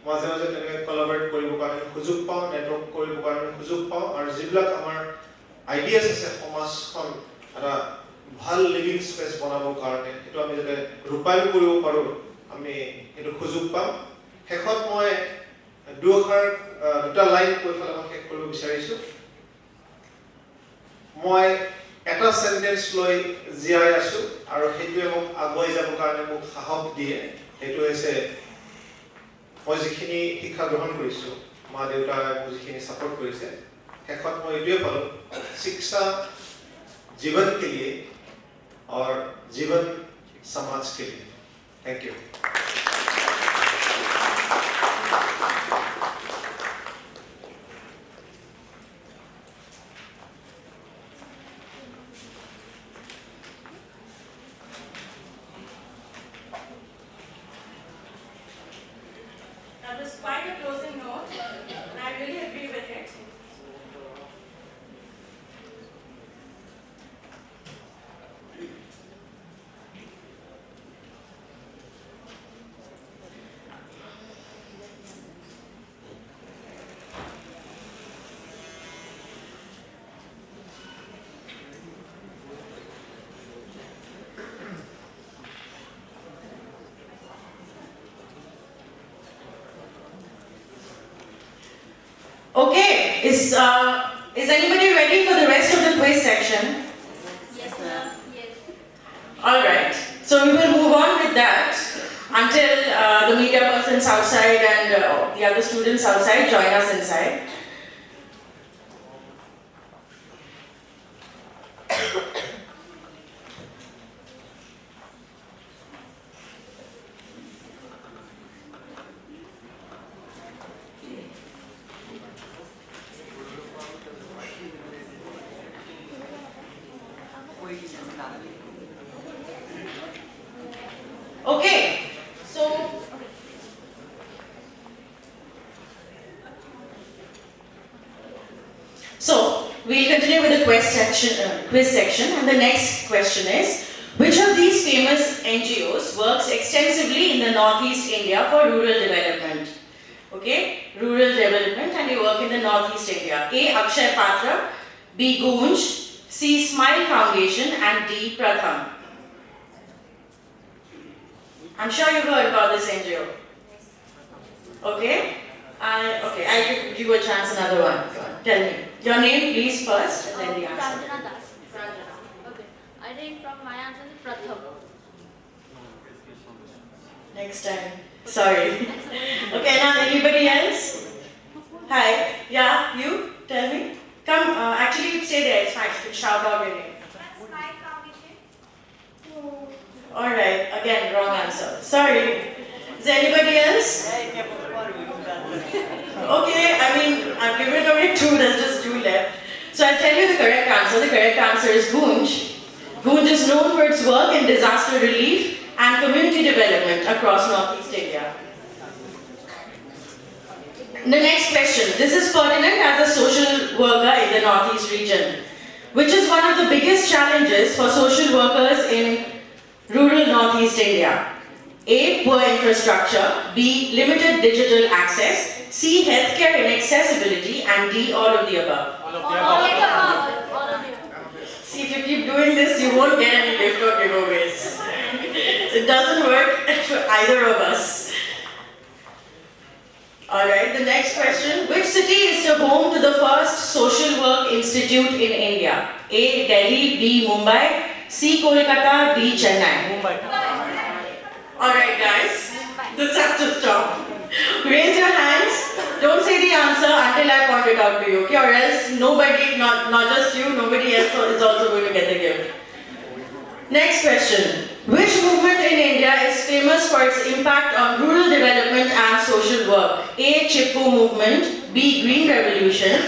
মাজে মাজে তেনেকৈ কলাবৰেট কৰিবৰ কাৰণে সুযোগ পাওঁ, নেটৱৰ্ক কৰিবৰ কাৰণে সুযোগ পাওঁ, আৰু যিবিলাক আমাৰ আইডিয়াছ আছে সমাজখন এটা ভাল লিভিং স্পেচ বনাবৰ কাৰণে সেইটো আমি যাতে ৰূপায়ণ কৰিব পাৰোঁ, আমি সেইটো সুযোগ পাম. শেষত মই দুটা লাইন কৈ পেলাই মই শেষ কৰিব বিচাৰিছোঁ. মই এটা চেণ্টেন্স লৈ জীয়াই আছোঁ আৰু সেইটোৱে মোক আগুৱাই যাবৰ কাৰণে মোক সাহস দিয়ে. সেইটো হৈছে মই যিখিনি শিক্ষা গ্ৰহণ কৰিছোঁ, মা দেউতাই মোক যিখিনি ছাপোৰ্ট কৰিছে, শেষত মই এইটোৱে পালোঁ, শিক্ষা जीवन के लिए और जीवन समाज के लिए. Thank you.
That was quite a closing note, and I really agree with it. Okay, is anybody ready for the rest of the quiz section?
Yes, ma'am. Yes.
All right, so we will move on with that until the media persons outside and the other students outside join us inside. Okay, so We'll continue with the quiz section, and the next question is, which of these famous NGOs works extensively in the Northeast India for rural development? Okay, rural development, and you work in the Northeast India. A. Akshay Patra, B. Gunj, C. Smile Foundation, and D. Pratham. I'm sure you've heard about this NGO. Okay? I'll give you a chance, another one. Tell me. Your name, please, first, and then the answer.
Pranjana Das. Okay. I think from my answer is Pratham.
Next time. Sorry. Okay, now anybody else? Hi. Yeah, you? Tell me. Come, actually, stay there. It's fine. You can shout out your name. Alright, again, wrong answer. Sorry. Is there anybody else? Okay, I mean, I've given away two, there's just two left. So I'll tell you the correct answer. The correct answer is Gunj. Gunj is known for its work in disaster relief and community development across Northeast India. The next question. This is pertinent as a social worker in the Northeast region. Which is one of the biggest challenges for social workers in rural Northeast India? A. Poor infrastructure. B. Limited digital access. C. Healthcare inaccessibility. And D. All of the above.
All of the above.
See, if you keep doing this, you won't get any gift or giveaways. It doesn't work for either of us. Alright, the next question. Which city is the home to the first social work institute in India? A. Delhi. B. Mumbai. C. Kolkata. D. Chennai. Alright guys, this has to stop. Raise your hands. Don't say the answer until I point it out to you, okay? Or else nobody, not just you, nobody else is also going to get the gift. Next question. Which movement in India is famous for its impact on rural development and social work? A. Chipko movement. B. Green Revolution.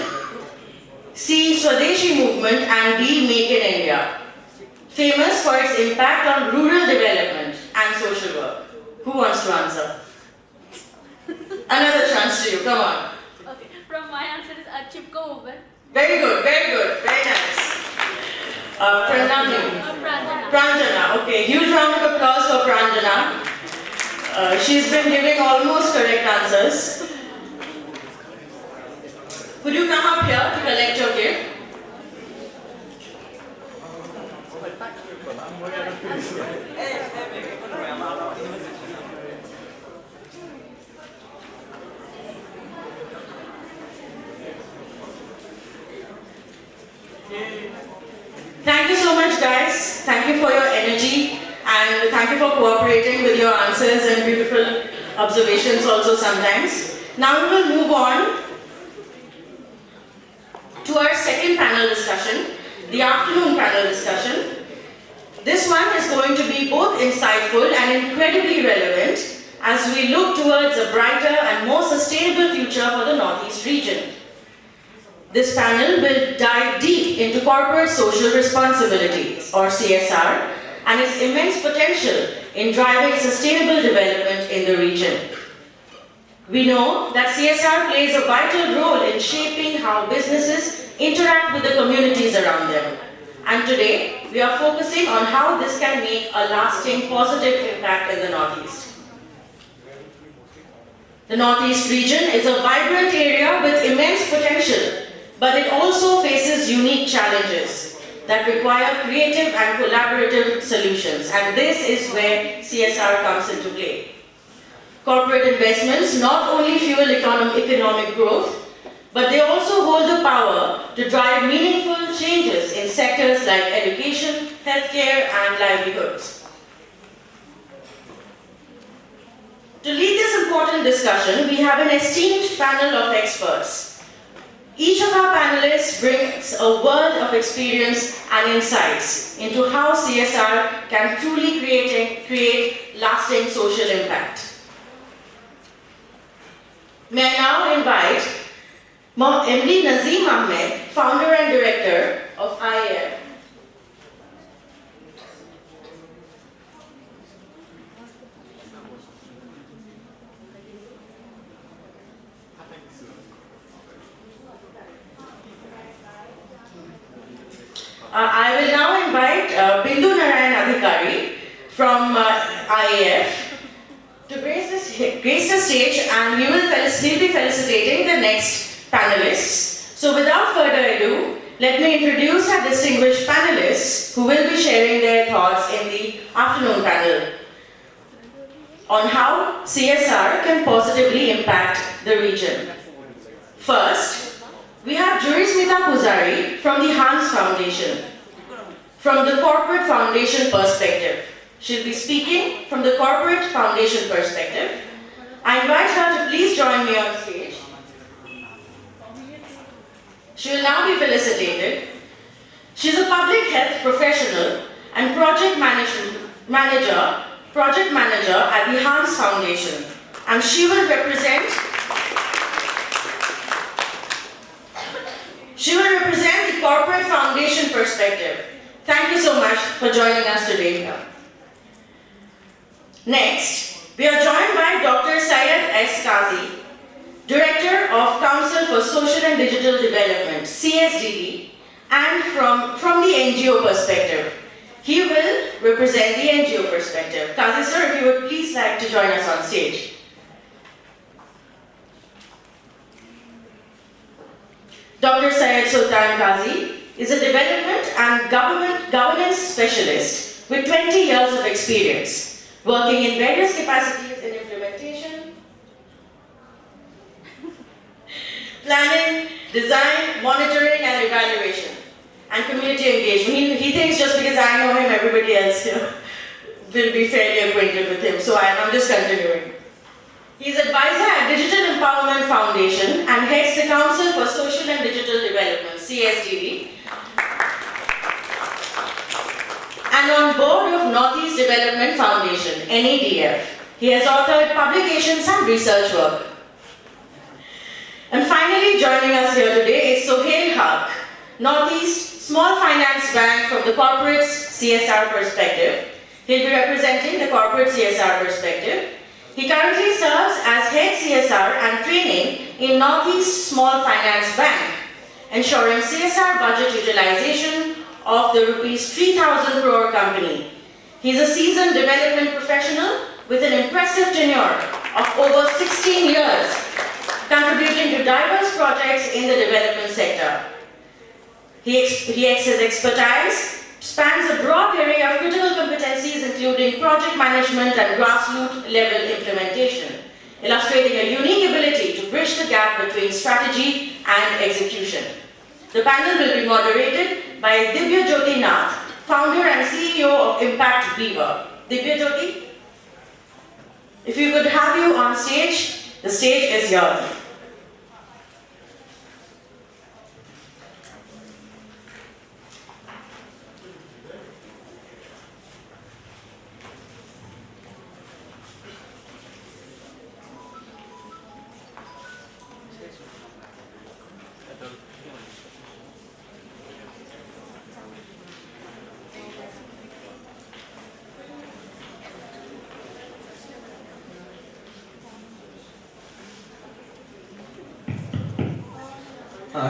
C. Swadeshi movement. And D. Make in India. Famous for its impact on rural development and social work. Who wants to answer? Another chance to you, come on.
Okay. From my answer is Chipko movement.
Very good, very nice. Pranjana. Pranjana, okay. Huge round of applause for Pranjana. She's been giving almost correct answers. Could you come up here to collect your gift? Thank you so much guys. Thank you for your energy and thank you for cooperating with your answers and beautiful observations also sometimes. Now we will move on to our second panel discussion, the afternoon panel discussion. This one is going to be both insightful and incredibly relevant as we look towards a brighter and more sustainable future for the Northeast region. This panel will dive deep into corporate social responsibilities, or CSR, and its immense potential in driving sustainable development in the region. We know that CSR plays a vital role in shaping how businesses interact with the communities around them. And today, we are focusing on how this can make a lasting positive impact in the Northeast. The Northeast region is a vibrant area with immense potential, but it also faces unique challenges that require creative and collaborative solutions. And this is where CSR comes into play. Corporate investments not only fuel economic growth, but they also hold the power to drive meaningful changes in sectors like education, healthcare, and livelihoods. To lead this important discussion, we have an esteemed panel of experts. Each of our panelists brings a world of experience and insights into how CSR can truly create lasting social impact. May I now invite MD Nazim Ahmed, founder and director of IAM. I will now invite Bindu Narayan Adhikari from IAF to grace the stage, and he'll be felicitating the next panelists. So without further ado, let me introduce our distinguished panelists who will be sharing their thoughts in the afternoon panel on how CSR can positively impact the region. First, we have Jurismita Pujari from the Hans Foundation, from the corporate foundation perspective. She'll be speaking from the corporate foundation perspective. I invite her to please join me on stage. She will now be felicitated. She's a public health professional and project manager at the Hans Foundation, and she will represent the corporate foundation perspective. Thank you so much for joining us today. Next, we are joined by Dr. Syed S. Qazi, Director of Council for Social and Digital Development, CSDD, and from the NGO perspective. He will represent the NGO perspective. Qazi sir, if you would please like to join us on stage. Dr. Syed Sultan Qazi is a development and governance specialist with 20 years of experience, working in various capacities in implementation, planning, design, monitoring and evaluation, and community engagement. He thinks just because I know him, everybody else here will be fairly acquainted with him, so I'm just continuing. He's advisor at Digital Empowerment Foundation and heads the Council for Social and Digital Development, CSDD, and on board of Northeast Development Foundation, NEDF. He has authored publications and research work. And finally, joining us here today is Sohail Haq, Northeast Small Finance Bank from the corporate CSR perspective. He'll be representing the corporate CSR perspective. He currently serves as Head CSR and Training in Northeast Small Finance Bank, ensuring CSR budget utilization of the rupees 3,000 crore company. He's a seasoned development professional with an impressive tenure of over 16 years, contributing to diverse projects in the development sector. His expertise spans a broad array of critical competencies including project management and grassroots level implementation, illustrating a unique ability to bridge the gap between strategy and execution. The panel will be moderated by Divya Jyoti Nath, founder and CEO of Impact Beaver. Divya Jyoti, if you could have you on stage, the stage is yours.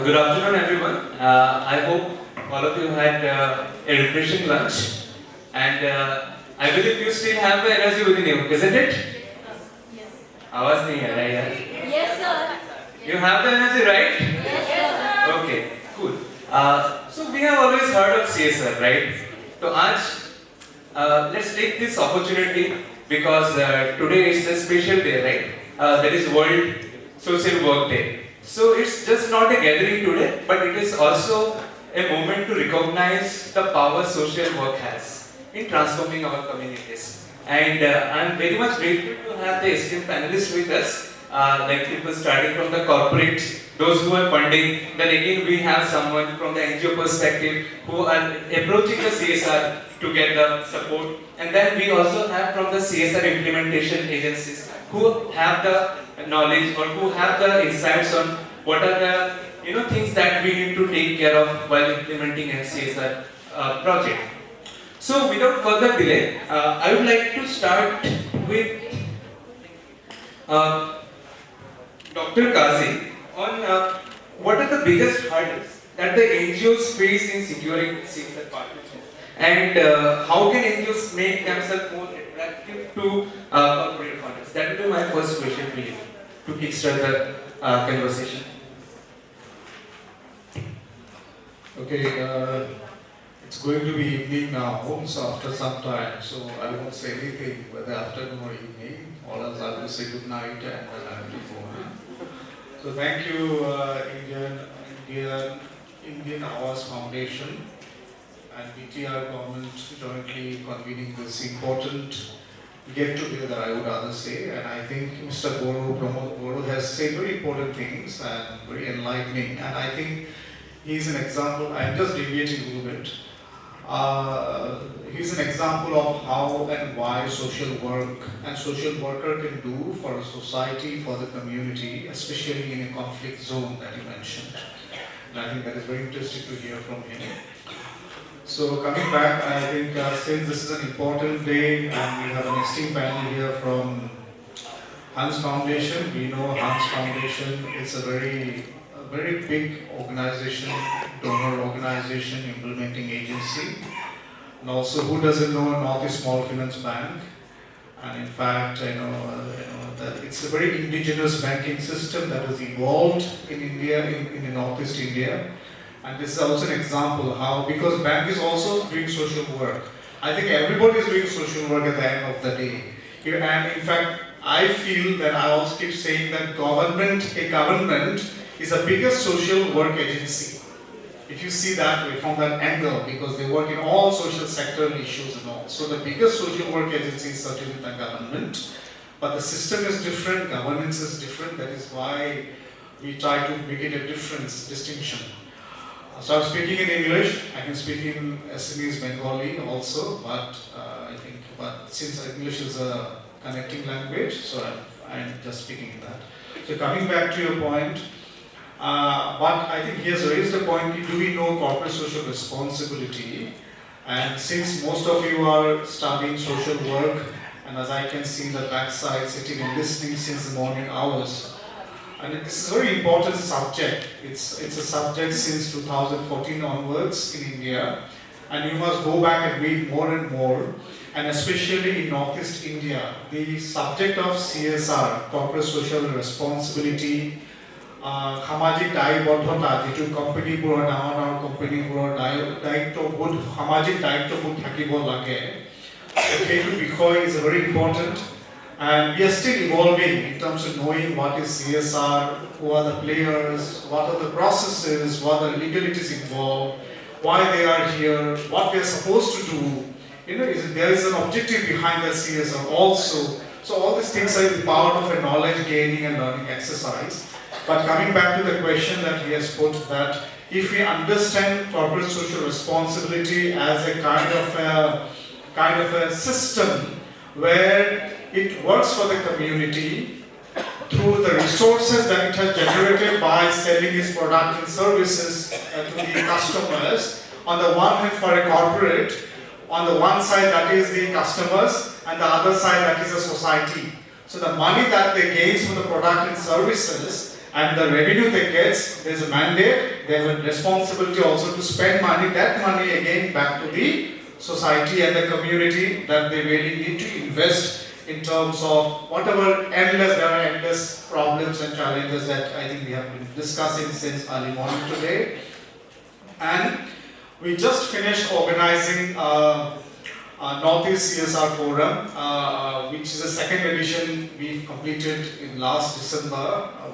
Good afternoon, everyone. I hope all of you had a refreshing lunch, and I believe you still have the energy within you, isn't it? Yes. आवाज नहीं आ रहा है यार. Yes, sir. You have the energy, right? Yes, sir. Okay, cool. So we have always heard of CSR, right? So let's take this opportunity because today is a special day, right? That is World Social Work Day. So it's just not a gathering today, but it is also a moment to recognize the power social work has in transforming our communities. And I'm very much grateful to have the esteemed panelists with us, like people starting from the corporate, those who are funding. Then again we have someone from the NGO perspective who are approaching the CSR to get the support. And then we also have from the CSR implementation agencies who have the knowledge or who have the insights on what are the things that we need to take care of while implementing a CSR project. So without further delay, I would like to start with Dr. Qazi on what are the biggest hurdles that the NGOs face in securing safer partnership? And how can NGOs make themselves more attractive to corporate funders? That will be my first question for you to kickstart the conversation.
Okay, it's going to be evening now, so after some time, so I won't say anything, whether afternoon or evening, all else I will say good night and then I will go on. So thank you, Indian Awas Foundation and BTR government jointly convening this important get together, I would rather say, and I think Mr. Pramod Boro has said very important things and very enlightening, and I think he's an example. I'm just deviating a little bit. He's an example of how and why social work and social worker can do for a society, for the community, especially in a conflict zone that you mentioned. And I think that is very interesting to hear from him. So coming back, I think since this is an important day and we have an esteemed panel here from Hans Foundation, we know Hans Foundation is a very big organization, donor organization, implementing agency. And also, who doesn't know Northeast Small Finance Bank? And in fact, that it's a very indigenous banking system that was evolved in India, in the Northeast India. And this is also an example how, because bank is also doing social work. I think everybody is doing social work at the end of the day. And in fact, I feel that I also keep saying that a government is the biggest social work agency. If you see that way, from that angle, because they work in all social sectoral issues and all. So the biggest social work agency is certainly the government. But the system is different, governance is different. That is why we try to make it a distinction. So I'm speaking in English, I can speak in Assamese, Bengali also, but since English is a connecting language, so I'm just speaking in that. So coming back to your point, but I think he has raised the point, do we know corporate social responsibility? And since most of you are studying social work, and as I can see in the backside, sitting and listening since the morning hours, and this is a very important subject. It's a subject since 2014 onwards in India, and you must go back and read more and more. And especially in Northeast India, the subject of CSR, corporate social responsibility, সামাজিক দায়বদ্ধতা যিটো কোম্পানীবোৰৰ ডাঙৰ কোম্পানীবোৰৰ দায়িত্ববোধ সামাজিক দায়িত্ববোধ থাকিব লাগে সেইটো বিষয় is very important. And we are still evolving in terms of knowing what is CSR, who are the players, what are the processes, what are the legalities involved, why they are here, what they are supposed to do. There is an objective behind the CSR also. So all these things are part of a knowledge gaining and learning exercise. But coming back to the question that he has put, that if we understand corporate social responsibility as a kind of a system where it works for the community through the resources that it has generated by selling its products and services to the customers, on the one hand for a corporate, on the one side that is the customers, and the other side that is the society. So the money that they gain from the product and services and the revenue they get, there's a mandate, they have a responsibility also to spend money, that money again back to the society and the community that they really need to invest in terms of whatever there are endless problems and challenges that I think we have been discussing since early morning today. And we just finished organizing Northeast CSR Forum, which is the second edition we've completed in last December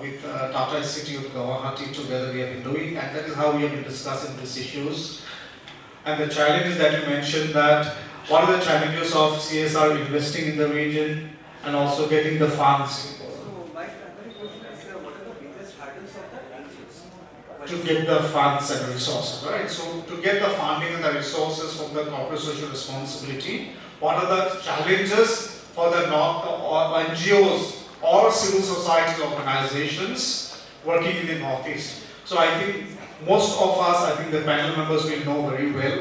with Tata Institute Guwahati together we have been doing, and that is how we have been discussing these issues. And the challenges that you mentioned, that what are the challenges of CSR investing in the region and also getting the funds?
My primary question is, what are the biggest hurdles of the NGOs?
To get the funds and resources, right? So to get the funding and the resources from the corporate social responsibility, what are the challenges for the NGOs or civil society organizations working in the Northeast? So I think most of us, I think the panel members will know very well.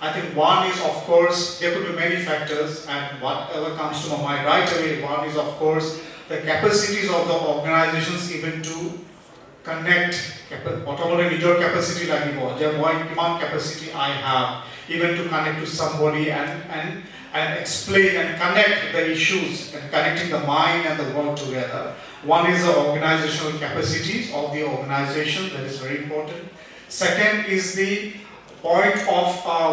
I think one is, of course, there could be many factors, and whatever comes to my mind right away, one is, of course, the capacities of the organizations even to connect whatever your capacity lagibo, je moi kiman capacity I have, even to connect to somebody and explain and connect the issues and connecting the mind and the world together. One is the organizational capacities of the organization, that is very important. Second is the point of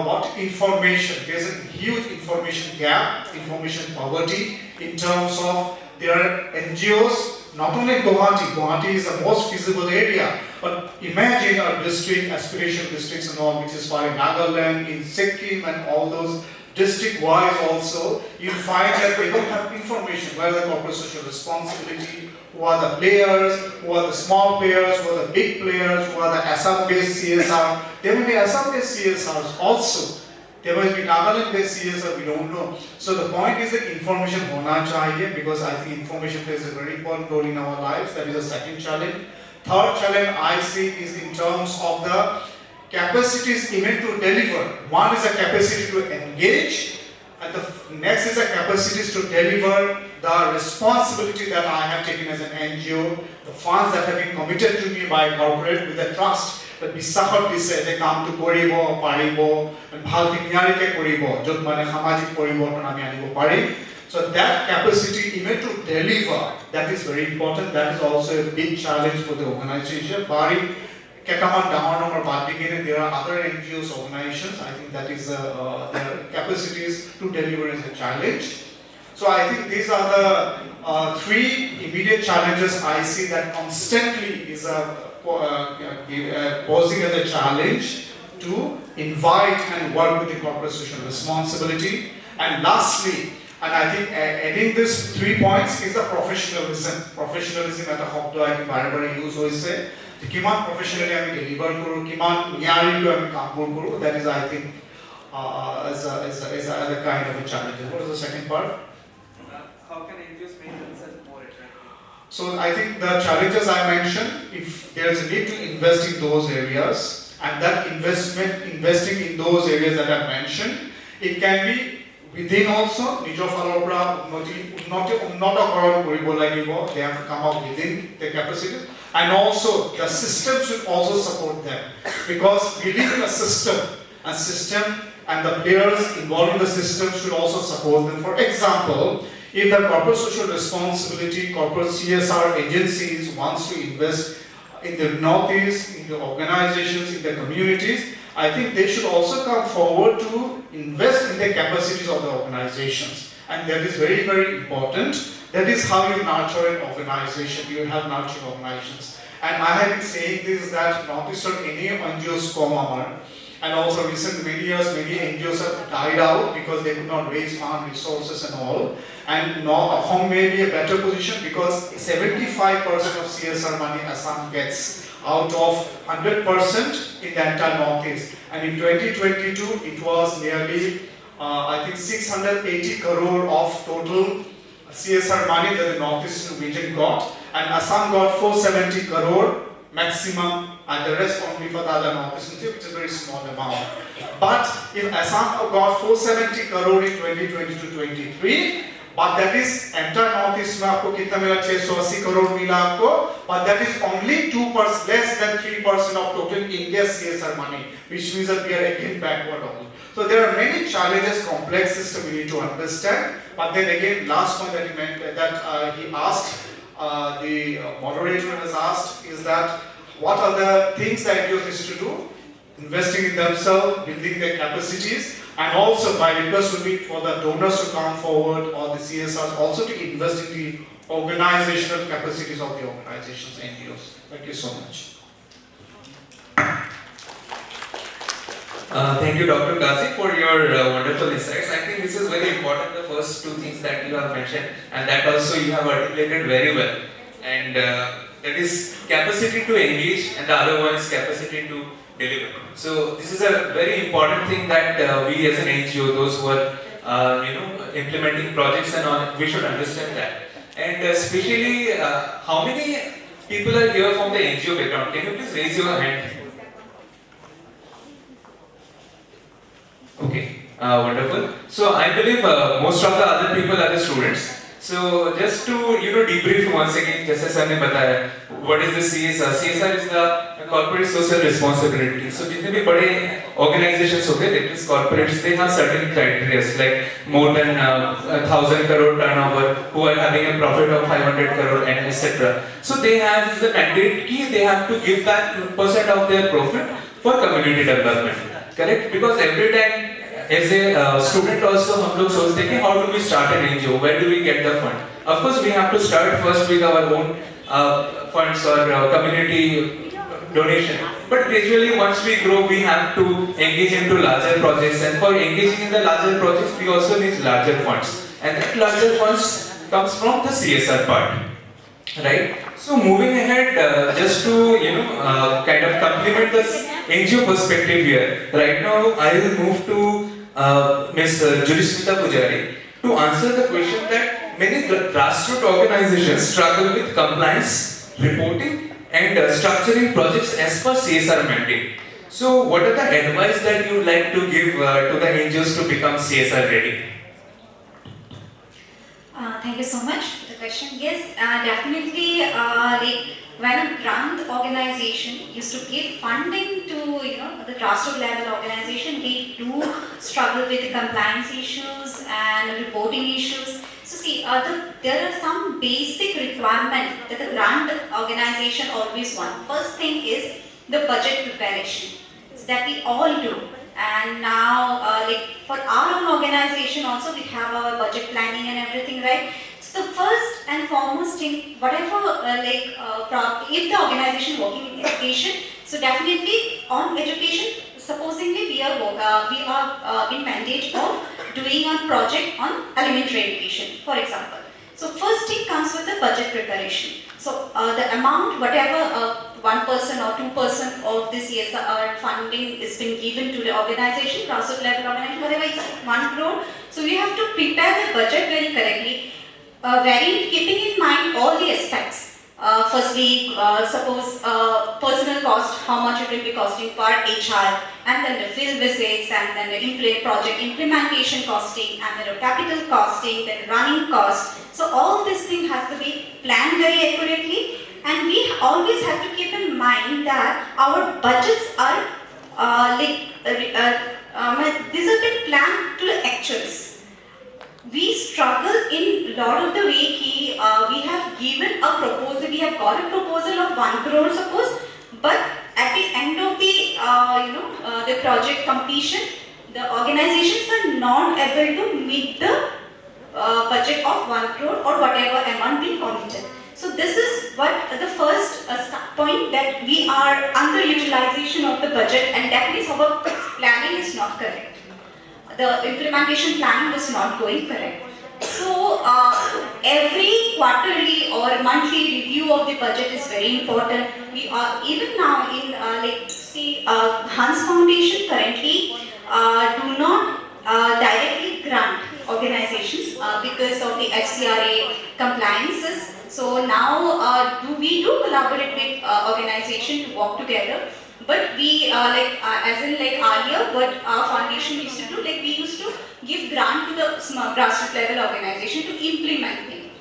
what information. There's a huge information gap, information poverty in terms of there are NGOs, not only Guwahati is the most feasible area, but imagine a district, aspirational districts and all, which is for in Nagaland, in Sikkim and all those district-wise also, you'll find that they don't have information, where the corporate social responsibility, who are the players, who are the small players, who are the big players, who are the Assam-based CSR. There may be Assam-based CSRs also. There might be Nagaland-based CSR, we don't know. So the point is that information hona chahiye, because I think information plays a very important role in our lives. That is the second challenge. Third challenge I see is in terms of the capacities even to deliver. One is a capacity to engage, and the next is a capacity to deliver the responsibility that I have taken as an NGO, the funds that have been committed to me by corporate with the trust that বিশ্বাসত দিছে যে কামটো কৰিব পাৰিব ভালকৈ নিয়াৰিকৈ কৰিব য'ত মানে সামাজিক পৰিৱৰ্তন আমি আনিব পাৰিম. So that capacity even to deliver, that is very important. That is also a big challenge for the organization. Barring Ketaman Damanam or there are other NGOs, organizations. I think that is their capacities to deliver is a challenge. So I think these are the three immediate challenges I see that constantly is posing as a challenge to invite and work with the corporate social responsibility. And lastly, and I think adding these 3 points is the professionalism. Professionalism at the hobdo I think barabara use hoise. Kiman professionally I deliver kuru, kiman nyari to I kaam kuru. That is I think as a kind of a challenge. What is the second part?
How can NGOs make themselves more attractive?
So I think the challenges I mentioned, if there is a need to invest in those areas, and that investing in those areas that I mentioned, it can be within also, nijo falopra unnotakaron koribo lagibo, they have to come up within the capacities, and also the system should also support them, because we live in a system and the players involved in the system should also support them. For example, if the corporate social responsibility, corporate CSR agencies wants to invest in the Northeast, in the organizations, in the communities, I think they should also come forward to invest in the capacities of the organizations. And that is very, very important. That is how you nurture an organization. You have nurturing organizations. And I have been saying this, that Northeastern any NGOs come over. And also recent many years, many NGOs have died out because they could not raise fund resources and all. And now Assam may be a better position because 75% of CSR money Assam gets out of 100% in the entire Northeast. And in 2022, it was nearly, I think 680 crore of total CSR money that the Northeastern region got. And Assam got 470 crore maximum, and the rest only for the other Northeastern, which is a very small amount. But if Assam got 470 crore in 2022-23, but that is entire Northeast में आपको कितना मिला 680 करोड़ मिला आपको, but that is only 2%, less than 3% of total India's CSR money, which means that we are again backward only. So there are many challenges, complex system we need to understand. But then again, last point that he meant that he asked, the moderator has asked, is that what are the things that NGOs need to do? Investing in themselves, building their capacities. And also my request would be for the donors to come forward or the CSRs also to invest in the organizational capacities of the organizations, NGOs. Thank you so much.
Thank you, Dr. Ghazi, for your wonderful insights. I think this is very important, the first two things that you have mentioned, and that also you have articulated very well. And that is capacity to engage, and the other one is capacity to deliver. So this is a very important thing that we as an NGO, those who are implementing projects and all, we should understand that. And especially, how many people are here from the NGO background? Can you please raise your hand? Okay, wonderful. So I believe most of the other people are the students. So just to debrief once again, जैसे sir ने बताया, what is the CSR? CSR is the corporate social responsibility. So जितने भी बड़े organizations होते हैं, that is corporates, they have certain criteria like more than 1,000 crore turnover, who are having a profit of 500 crore and etc. So they have the mandate कि they have to give that % of their profit for community development. Correct? Because every time as a student also हम लोग सोचते हैं कि how do we start an NGO? Where do we get the fund? Of course we have to start first with our own funds or community donation. But gradually once we grow we have to engage into larger projects, and for engaging in the larger projects we also need larger funds. And that larger funds comes from the CSR part. Right? So moving ahead, just to kind of complement this NGO perspective here, right now I will move to Ms. Jurismita Pujari to answer the question that many grassroots organizations struggle with compliance, reporting and structuring projects as per CSR mandate. So what are the advice that you would like to give to the NGOs to become CSR ready?
Thank you so much for the question. Yes, definitely. Like when a grant organization used to give funding to the grassroots level organization, they do struggle with the compliance issues and reporting issues. So see, there are some basic requirements that the grant organization always want. First thing is the budget preparation, so that we all do. And now, like for our own organization also, we have our budget planning and everything, right? So the first and foremost thing, whatever if the organization working in education, so definitely on education, supposedly we are in mandate of doing a project on elementary education, for example. So first thing comes with the budget preparation. So the amount, whatever 1% or 2% of this CSR funding is been given to the organization, grassroots level organization, whatever is 1 crore. So we have to prepare the budget very correctly, keeping in mind all the aspects. Firstly, suppose personal cost, how much it will be costing per HR, and then the field visits, and then the project implementation costing, and then the capital costing, then running cost. So all this thing has to be planned very accurately, and we always have to keep in mind that our budgets are these have been planned to the actuals. We struggle in lot of the way we have given a proposal, we have got a proposal of 1 crore suppose, but at the end of the project completion, the organizations are not able to meet the budget of 1 crore or whatever amount being committed. So this is what the first point, that we are underutilization of the budget, and that means our planning is not correct. The implementation planning was not going correct. So every quarterly or monthly review of the budget is very important. We are even now in Hans Foundation currently do not directly grant organizations because of the FCRA compliances. So now we do collaborate with organizations to work together. But we earlier, what our foundation used to do, we used to give grant to the small grassroots level organization to implement things.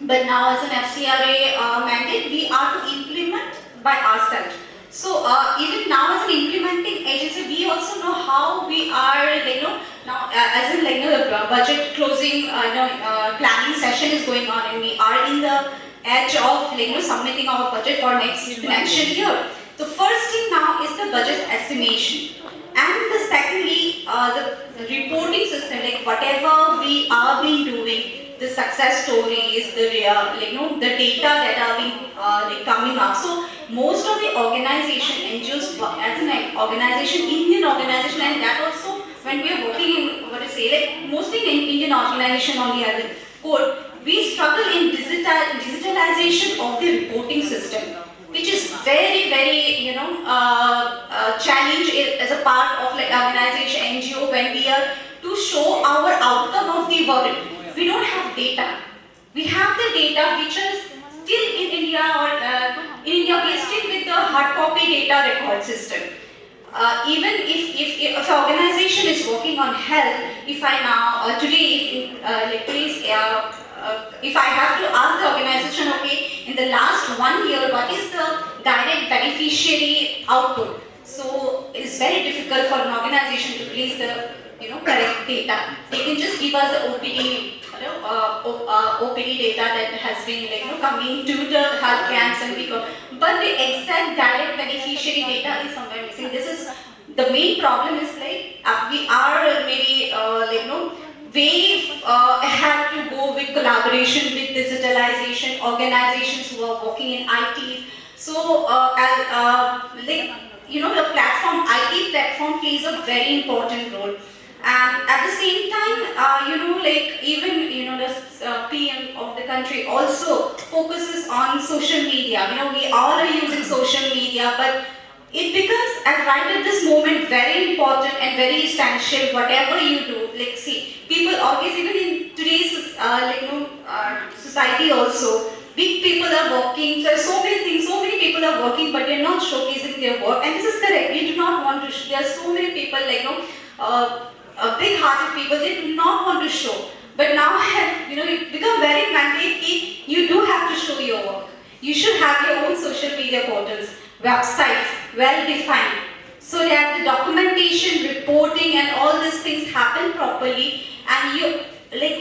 But now as an FCRA mandate, we are to implement by ourselves. So even now as an implementing agency, we also know how we are, now as in the budget closing, planning session is going on, and we are in the edge of submitting our budget for next financial year. The first thing now is the budget estimation, and the secondly the reporting system, whatever we are been doing, the success stories, the the data that are being coming up. So most of the organization, NGOs as an organization, Indian organization, and that also when we are working in mostly in Indian organization only as a code, we struggle in digitalization of the reporting system, which is very, very, challenge as a part of organization, NGO, when we are to show our outcome of the work. We don't have data. We have the data which is still in India, or in India we are still with the hard copy data record system. Even if an organization is working on health, if I now, today, today's if I have to ask the organization, okay, in the last 1 year, what is the direct beneficiary output? So it's very difficult for an organization to place the correct data. They can just give us the OPD, OPD data that has been coming to the health camps and people, but the exact direct beneficiary data is somewhere missing. This is the main problem. Is we are maybe we have to go with collaboration with digitalization organizations who are working in IT. So the platform, IT platform plays a very important role. And at the same time, even the PM of the country also focuses on social media. We all are using social media, but it becomes right at this moment very important and very essential. Whatever you do, people always, even in today's society also, big people are working. There are so many things, so many people are working, but they're not showcasing their work. And this is correct. We do not want to. There are so many people big-hearted people. They do not want to show. But now, it become very mandatory. You do have to show your work. You should have your own social media portals, websites, well-defined, so that the documentation, reporting, and all these things happen properly. And you,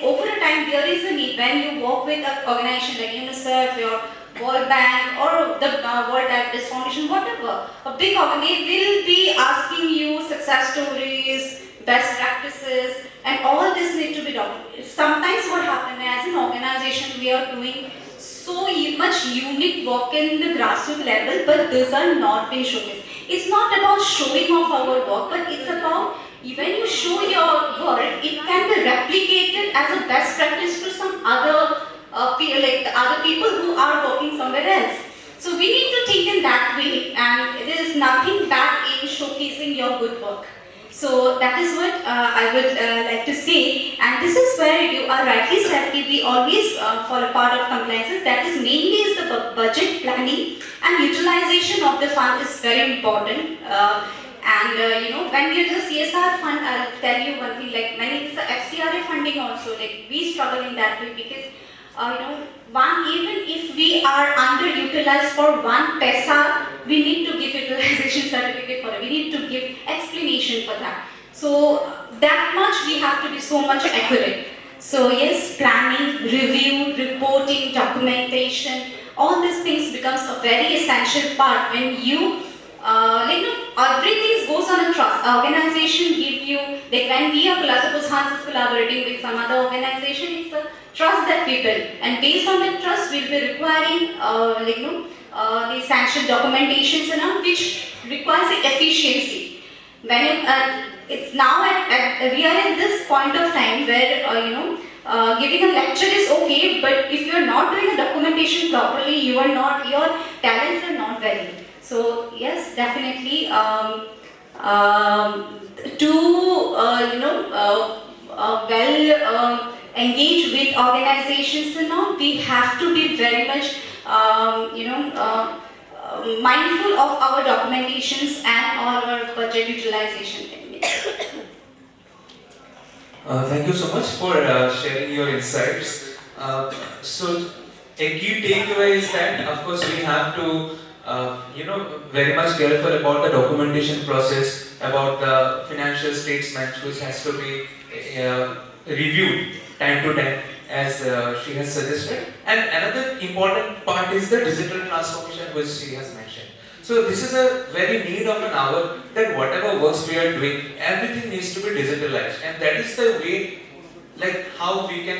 over a time, there is a need when you work with an organization like UNICEF, your World Bank, or the World Diabetes Foundation, whatever. A big organization will be asking you success stories, best practices, and all this need to be documented. Sometimes what happens as an organization, we are doing so much unique work in the grassroots level, but these are not being showcased. It's not about showing off our work, but it's about when you show your work, it can be replicated as a best practice to some other the other people who are working somewhere else. So we need to think in that way, and there is nothing bad in showcasing your good work. So that is what I would like to say, and this is where you are rightly said, we always follow part of compliances. That is mainly is the budget planning and utilization of the fund is very important. When we do the CSR fund, I'll tell you one thing, many is the FCRA funding also, we struggle in that way because even if we are underutilized for 1 paisa, we need to give utilization certificate for it. We need to give explanation for that. So that much we have to be so much accurate. So yes, planning, review, reporting, documentation, all these things becomes a very essential part when you everything goes on a trust. Organization give you, when we are suppose Hans is collaborating with some other organization, it's a trust that we build, and based on that trust, we'll be requiring the sanction documentations and all, which requires the efficiency. When it's now we are in this point of time where giving a lecture is okay, but if you are not doing the documentation properly, your talents are not valid. So yes, definitely engage with organizations and all, we have to be very much mindful of our documentations and our budget utilization techniques.
Thank you so much for sharing your insights. So a key takeaway is that, of course, we have to very much careful about the documentation process, about the financial statements, which has to be reviewed time to time, as she has suggested. And another important part is the digital transformation, which she has mentioned. So this is a very need of an hour, that whatever works we are doing, everything needs to be digitalized, and that is the way, how we can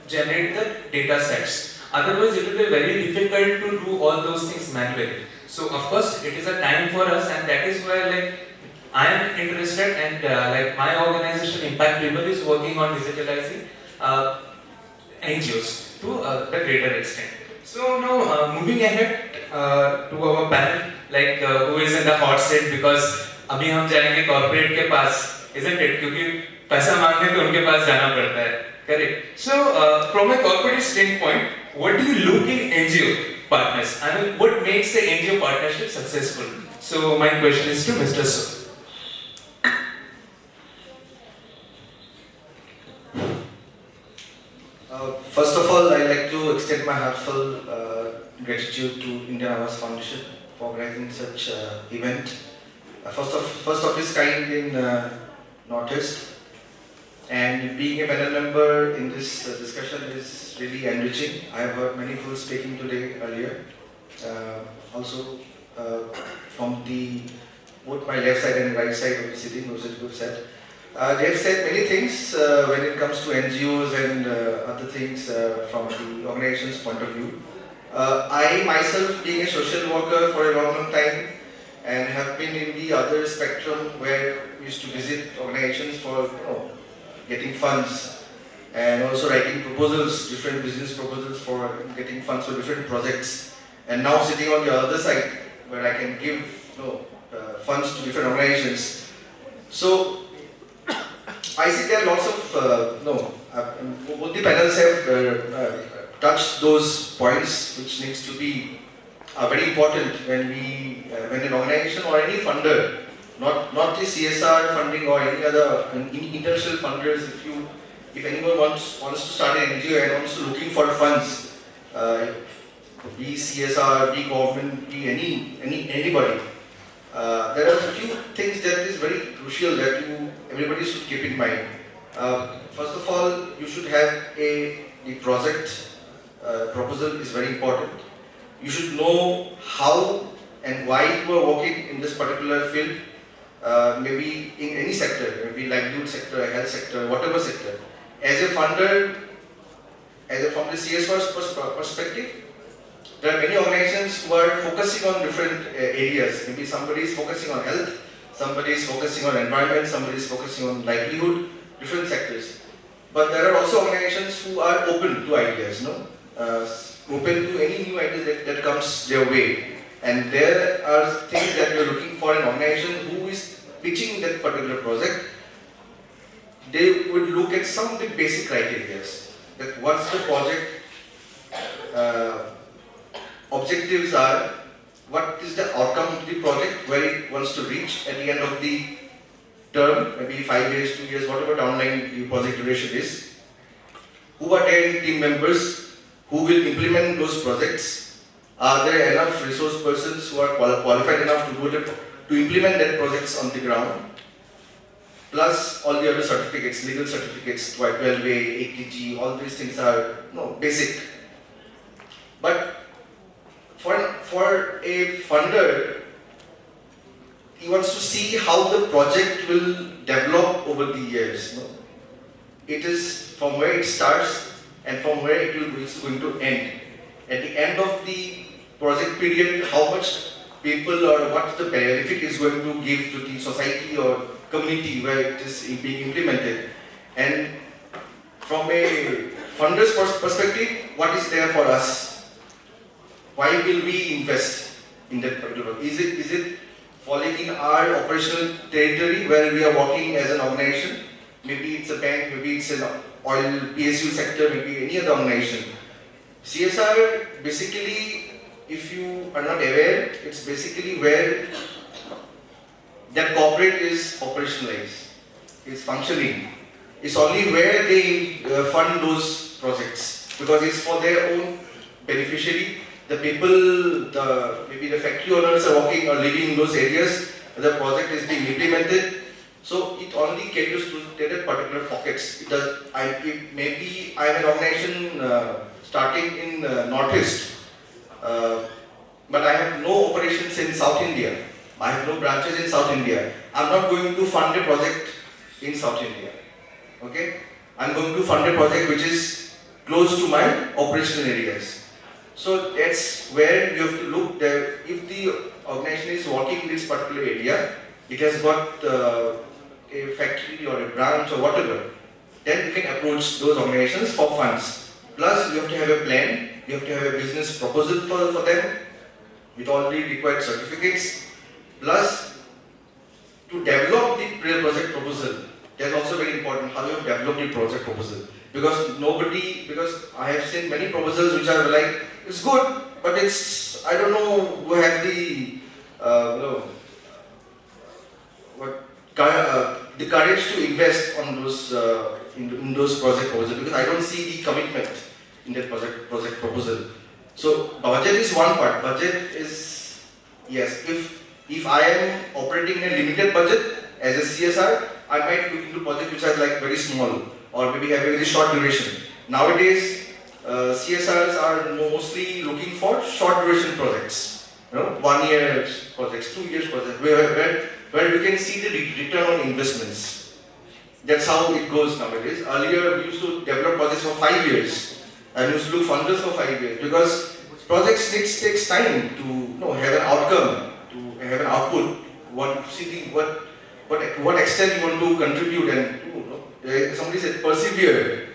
generate the data sets. Otherwise, it will be very difficult to do all those things manually. So, of course, it is a time for us, and that is where I am interested, and my organization, Impact People, is working on digitalizing NGOs to the greater extent. So now, moving ahead to our panel, who is in the hot seat, because अभी हम जाएंगे corporate के पास, isn't it? क्योंकि पैसा मांगने तो उनके पास जाना पड़ता है. Correct. So, from a corporate standpoint, what do you look in NGO partners? I mean, what makes the NGO partnership successful? So, my question is to Mr. So.
First of all,
heartfelt gratitude to Indian Awas Foundation for organizing such event. First of its kind in Northeast. And being a panel member in this discussion is really enriching. I have heard many people speaking today earlier. Also from both my left side and right side of the city, most of said. They have said many things when it comes to NGOs and other things from the organization's point of view. I myself, being a social worker for a long time, and have been in the other spectrum where we used to visit organizations for getting funds and also writing proposals, different business proposals for getting funds for different projects. And now sitting on the other side where I can give funds to different organizations. So I see there are lots of, both the panels have touched those points which needs to be very important when an organization or any funder, not the CSR funding or any other international funders, if anyone wants to start an NGO and wants to looking for funds, be CSR, be government, be anybody, there are a few things that is very crucial that everybody should keep in mind. First of all, you should have the project proposal is very important. You should know how and why you are working in this particular field, maybe in any sector, maybe livelihood sector, health sector, whatever sector. As a funder, from the CSR perspective, there are many organizations who are focusing on different areas. Maybe somebody is focusing on health, somebody is focusing on environment, somebody is focusing on livelihood, different sectors. But there are also organizations who are open to ideas, open to any new idea that comes their way. And there are things that we are looking for an organization who is pitching that particular project. They would look at some of the basic criteria. That what's the project objectives are, what is the outcome of the project, where it wants to reach at the end of the term, maybe 5 years, 2 years, whatever downline the project duration is. Who are there team members? Who will implement those projects? Are there enough resource persons who are qualified enough to implement that projects on the ground? Plus all the other certificates, legal certificates, 12A, 8TG, all these things are basic. But for a funder, he wants to see how the project will develop over the years. It is from where it starts and from where it's going to end. At the end of the project period, how much people or what the benefit is going to give to the society or community where it is being implemented. And from a funder's perspective, what is there for us? Why will we invest in that particular? Is it falling in our operational territory where we are working as an organization? Maybe it's a bank, maybe it's an oil PSU sector, maybe any other organization. CSR basically, if you are not aware, it's basically where that corporate is operationalized, is functioning. It's only where they fund those projects because it's for their own beneficiary. The people, maybe the factory owners are working or living in those areas, the project is being implemented. So it only caters to that particular pockets. Maybe I have an organization starting in Northeast, but I have no operations in South India. I have no branches in South India. I'm not going to fund a project in South India. Okay? I'm going to fund a project which is close to my operational areas. So that's where you have to look that if the organization is working in this particular area, it has got a factory or a branch or whatever, then you can approach those organizations for funds. Plus you have to have a plan, you have to have a business proposal for them with all the required certificates. Plus to develop the project proposal, that's also very important how you develop the project proposal. Because I have seen many proposals which are like, it's good, but it's, I don't know who have the the courage to invest on those in those project proposals, because I don't see the commitment in that project proposal. So budget is one part. Budget is, yes, if I am operating in a limited budget as a CSR, I might look into projects which are like very small or maybe have a very short duration. Nowadays, CSRs are mostly looking for short duration projects, 1 year projects, 2 years projects, where we can see the return on investments. That's how it goes nowadays. Earlier, we used to develop projects for 5 years and used to look funders for 5 years because projects takes time to have an outcome, to have an output. What extent you want to contribute and somebody said persevere.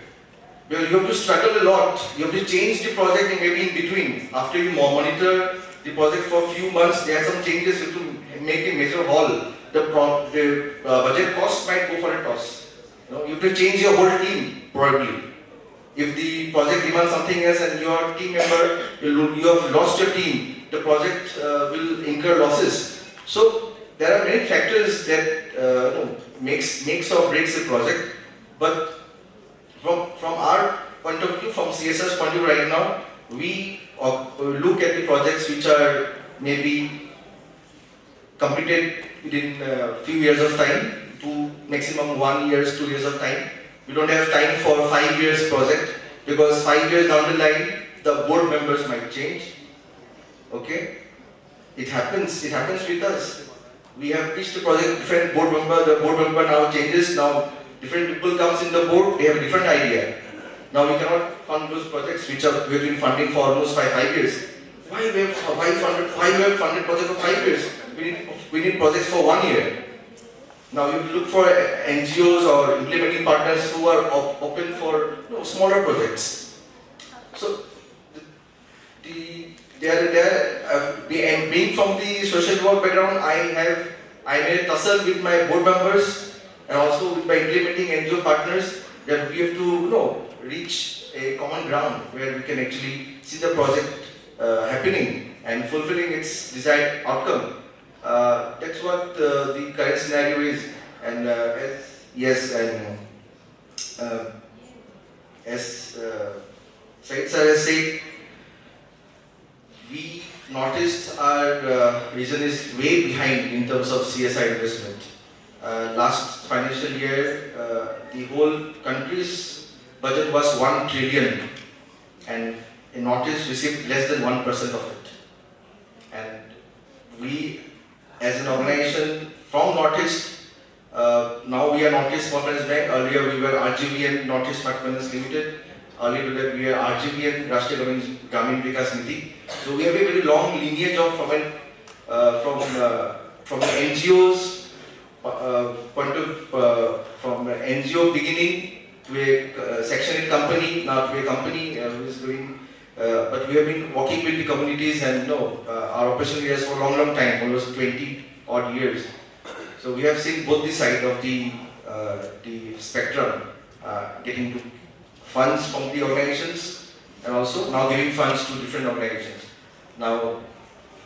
You have to struggle a lot. You have to change the project and maybe in between. After you monitor the project for a few months, there are some changes. You have to make a major haul. The budget cost might go for a toss. You have to change your whole team probably. If the project demands something else and your team member, you have lost your team, the project will incur losses. So there are many factors that makes or breaks a project. But from our point of view, from CSR's point of view right now, we look at the projects which are maybe completed within a few years of time, to maximum 1 year, 2 years of time. We don't have time for 5 years project because 5 years down the line, the board members might change. Okay? It happens with us. We have pitched the project, different board member, the board member now changes, now different people comes in the board, they have a different idea. Now we cannot fund those projects which we've been funding for almost 5 years. Why we have funded projects for 5 years? We need projects for 1 year. Now you look for NGOs or implementing partners who are open for smaller projects. So and being from the social work background, I made a tussle with my board members and also with my implementing NGO partners that we have to reach a common ground where we can actually see the project happening and fulfilling its desired outcome. That's what the current scenario is, and as Said sir has said, we noticed our region is way behind in terms of CSI investment. Last financial year, the whole country's budget was 1 trillion, and in Northeast received less than 1% of it. And we, as an organization from Northeast, now we are Northeast Small Finance Bank. Earlier we were RGVN, Northeast Microfinance Limited. Earlier to that we are RGVN, Rashtriya Gramin Vikas Niti. So we have a very long lineage of from NGOs from NGO beginning to a Section 8 company, now to a company who is doing. But we have been working with the communities and our operation areas for a long time, almost 20 odd years. So we have seen both the side of the spectrum, getting to funds from the organizations and also now giving funds to different organizations. Now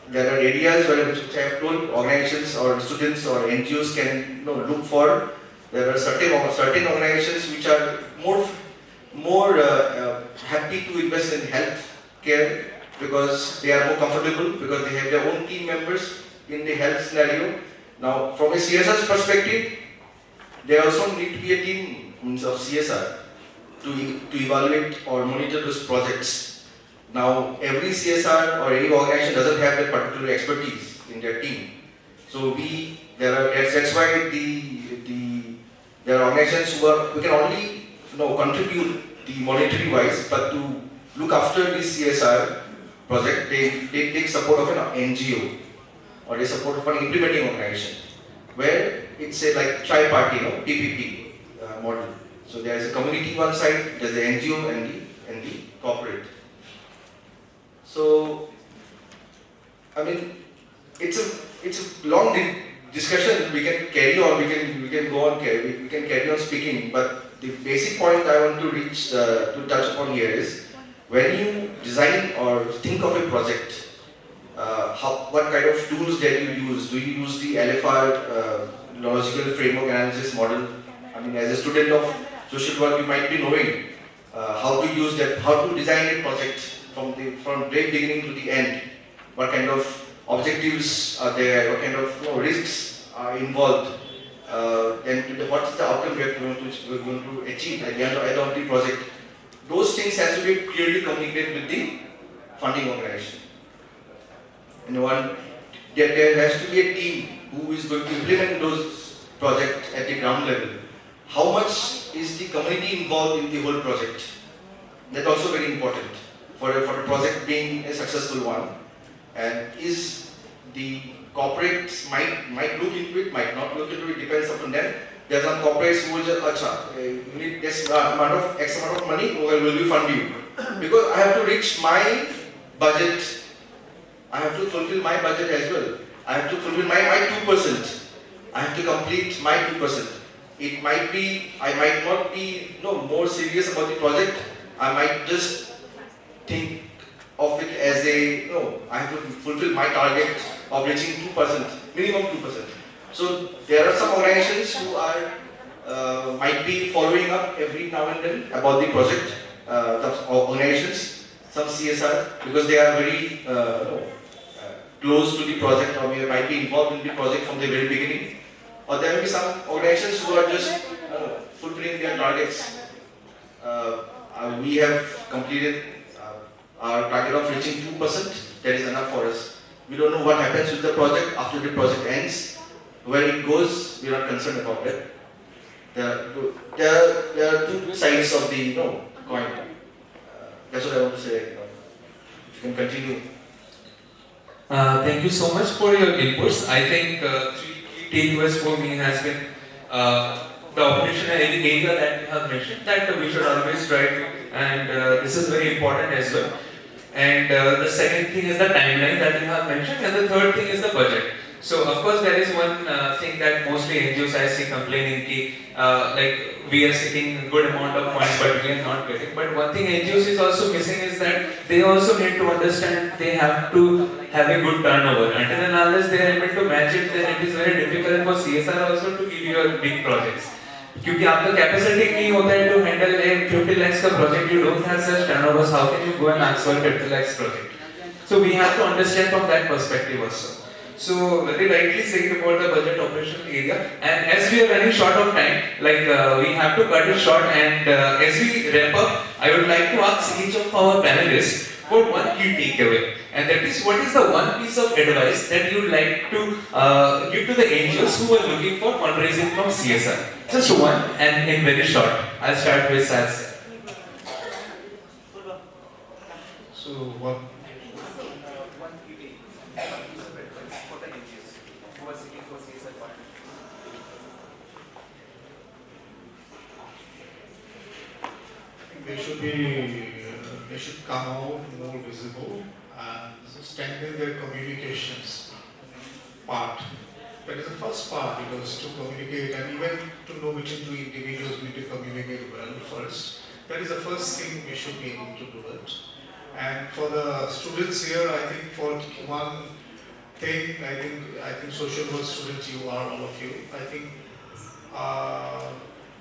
there are areas where which I have told organizations or students or NGOs can look for. There are certain organizations which are more happy to invest in health care because they are more comfortable, because they have their own team members in the health scenario. Now, from a CSR's perspective, there also need to be a team of CSR to evaluate or monitor those projects. Now, every CSR or any organization doesn't have that particular expertise in their team. So that's why there are organizations who can only contribute the monetary wise, but to look after this CSR project, they take support of an NGO or they support of an implementing organization, where it's a like tri-party, PPP model. So there is a community one side, there's the NGO and the corporate. So, I mean, it's a long discussion. We can carry on. We can go on. We can carry on speaking. But the basic point I want to reach to touch upon here is when you design or think of a project, what kind of tools do you use? Do you use the LFR logical framework analysis model? I mean, as a student of social work, you might be knowing how to use that, how to design a project from very beginning to the end. What kind of objectives are there? What kind of risks are involved? And what is the outcome we're going to achieve at the end of the project? Those things has to be clearly communicated with the funding organization. And there has to be a team who is going to implement those projects at the ground level. How much is the community involved in the whole project? That's also very important for the project being a successful one. And is the corporates might look into it, might not look into it, depends upon them. There are some corporates who will just, you need X amount of money, or will we fund you? Because I have to reach my budget, I have to fulfill my budget as well. I have to fulfill my 2%. I have to complete my 2%. It might be, I might not be more serious about the project. I might just think of it as I have to fulfill my target of reaching 2%, minimum 2%. So there are some organizations who are might be following up every now and then about the project, the organizations, some CSR, because they are very close to the project, or they might be involved in the project from the very beginning. Or there will be some organizations who are just fulfilling their targets. We have completed our target of reaching 2%. That is enough for us. We don't know what happens with the project after the project ends. Where it goes, we are not concerned about that. There are two sides of the coin. That's what I want to say. You can continue.
Thank you so much for your inputs. I think three key takeaways for me has been the operational area that you have mentioned, that we should always try to, and this is very important as well. And the second thing is the timeline that you have mentioned, and the third thing is the budget. So of course there is one thing that mostly NGOs I see complaining like we are seeking a good amount of funds but we are not getting. But one thing NGOs is also missing is that they also need to understand they have to have a good turnover. Until and unless they are able to match it, then it is very difficult for CSR also to give you a big projects. क्योंकि आपका capacity नहीं होता है to handle a 50 lakhs का project, you don't have such turnovers, how can you go and ask for a 50 lakhs project? So we have to understand from that perspective also. So very rightly saying about the budget operation area, and as we are running short of time, like we have to cut it short, and as we wrap up, I would like to ask each of our panelists for one key takeaway, and that is, what is the one piece of advice that you would like to give to the NGOs who are looking for fundraising from CSR? Just one, and in very short. I'll start with Sals.
So what? They should come out more visible and strengthen their communications part. That is the first part, because to communicate and even to know between two individuals, we need to communicate well first. That is the first thing we should be able to do it. And for the students here, I think for one thing, I think social work students, you are all of you. I think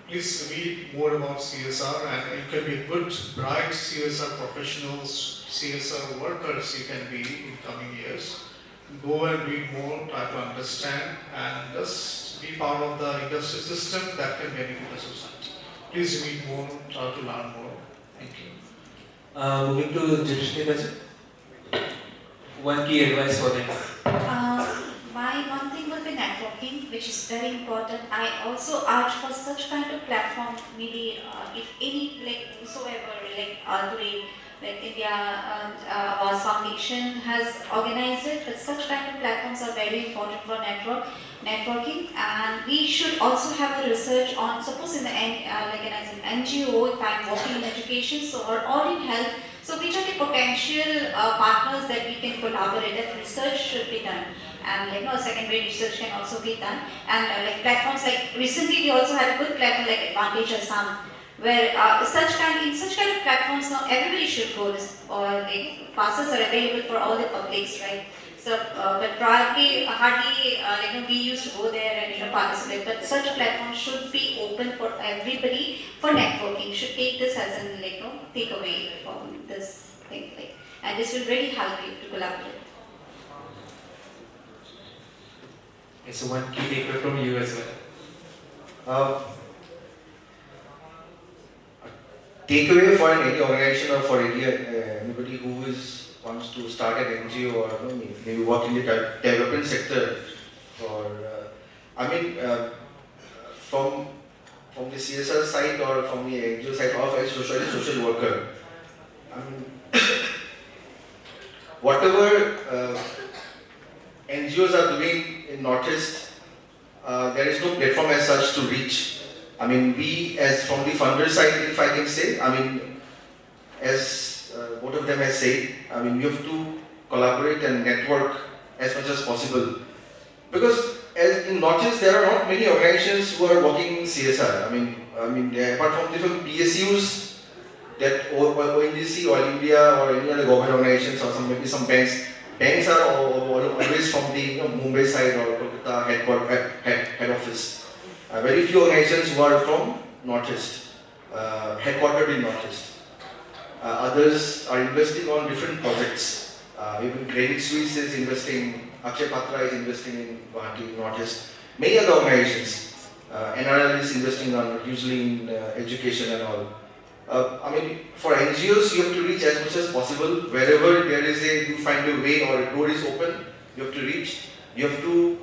please read more about CSR, and you can be good, bright CSR professionals, CSR workers you can be in coming years. Go and read more, try to understand, and just be part of the industry system that can benefit the society. Please read more, try to learn more. Thank you.
Moving to Jitishni, one key advice for them.
My one thing will be networking, which is very important. I also urge for such kind of platform, maybe if any, like whosoever, today, like India or Foundation has organized it, but such kind of platforms are very important for networking, and we should also have a research on, suppose in the as an NGO, if I'm working in education, or in health, so which are the potential partners that we can collaborate, that research should be done. And secondary research can also be done. And platforms like, recently we also had a good platform like Advantage Assam, where in such kind of platforms now everybody should go, or passes are available for all the publics, right? So, but probably hardly we used to go there and participate. But such platforms should be open for everybody for networking. Should take this as an takeaway from this thing. and this will really help you to collaborate.
Okay, so one key takeaway from you as well.
Takeaway for any organization or for anybody who wants to start an NGO or maybe work in the development sector, or from the CSR side or from the NGO side of a social worker, whatever NGOs are doing in Northeast, there is no platform as such to reach. We as from the funder side, if I can say, as both of them has said, we have to collaborate and network as much as possible. Because as in Northeast, there are not many organizations who are working in CSR. Apart from different PSUs, that ONGC or India or any other government organizations or maybe some banks. Banks are always from the Mumbai side or Kolkata head office. Very few organizations who are from Northeast, headquartered in Northeast. Others are investing on different projects. Even Credit Suisse is investing, Akshay Patra is investing in Guwahati, Northeast. Many other organizations. NRL is investing on usually in education and all. For NGOs, you have to reach as much as possible. Wherever you find a way or a door is open, you have to reach. You have to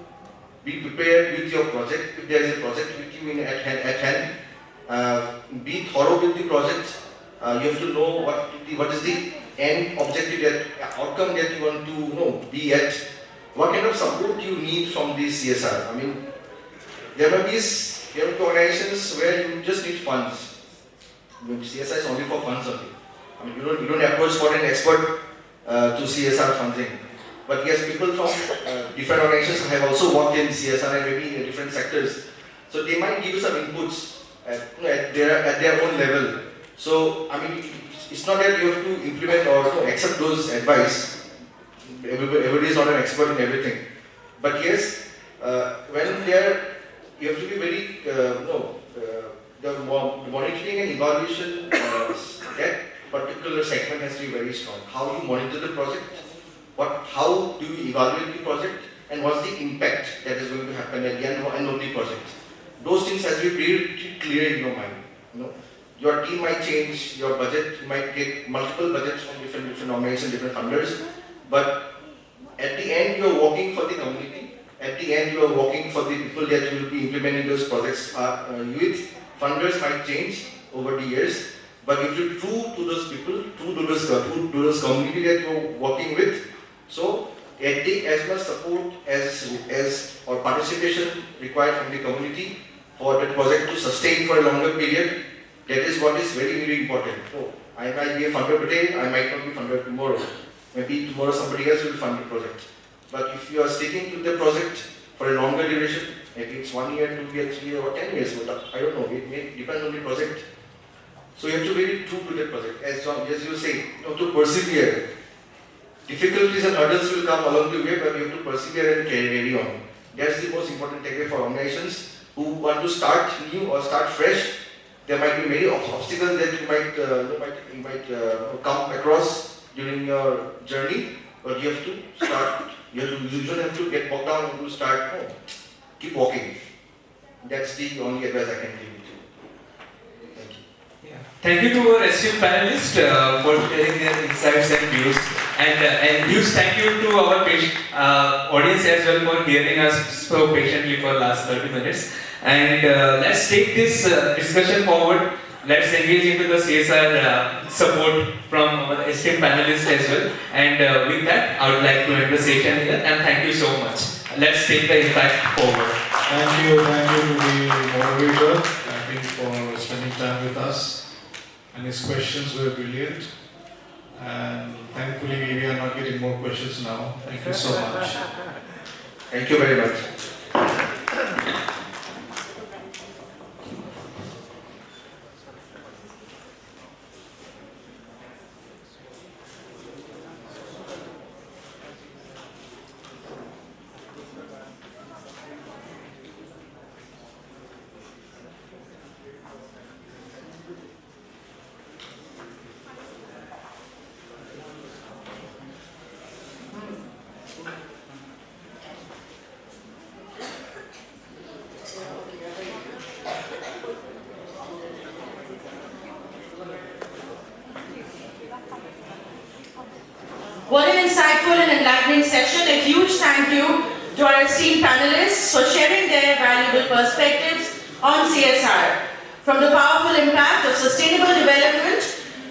be prepared with your project. If there is a project with you at hand, be thorough with the project. You have to know what is the end objective, outcome that you want to be at. What kind of support you need from the CSR? There may be organizations where you just need funds. CSR is only for funds only. You don't approach for an expert to CSR funding. But yes, people from different organizations have also worked in CSR and maybe in different sectors. So they might give you some inputs at their own level. So it's not that you have to implement or accept those advice. Everybody is not an expert in everything. But yes, when you have to be very the monitoring and evaluation, that particular segment has to be very strong. How you monitor the project, how do you evaluate the project, and what's the impact that is going to happen at the end of the project. Those things has to be pretty clear in your mind. Your team might change, your budget, you might get multiple budgets from different organizations, different funders, but at the end you are working for the community. At the end you are working for the people that you will be implementing those projects with. Funders might change over the years, but if you're true to those people, true to those community that you're working with, so take as much support as or participation required from the community for the project to sustain for a longer period. That is what is very, very important. So I might be a funder today, I might not be funder tomorrow. Maybe tomorrow somebody else will fund the project. But if you are sticking to the project for a longer duration, maybe it's 1 year, 2 years, 3 years, or 10 years, but I don't know, it may depend on the project. So you have to be very true to the project. As you say, to persevere. Difficulties and hurdles will come along the way, but you have to persevere and carry on. That's the most important takeaway for organizations who want to start new or start fresh. There might be many obstacles that you might come across during your journey, but you have to start. You don't have to get bogged down and to start. No, keep walking. That's the only advice I can give you. Thank you.
Thank you to our esteemed panelists for sharing their insights and views. And views, thank you to our audience as well for hearing us so patiently for the last 30 minutes. And let's take this discussion forward. Let's engage into the CSR support from our esteemed panelists as well. And with that, I would like to end the session here. And thank you so much. Let's take the impact forward.
Thank you to the moderator, I think, for spending time with us. And his questions were brilliant. And thankfully, we are not getting more questions now. Thank you so much.
Thank you very much.
enlightening session. A huge thank you to our esteemed panelists for sharing their valuable perspectives on CSR. From the powerful impact of sustainable development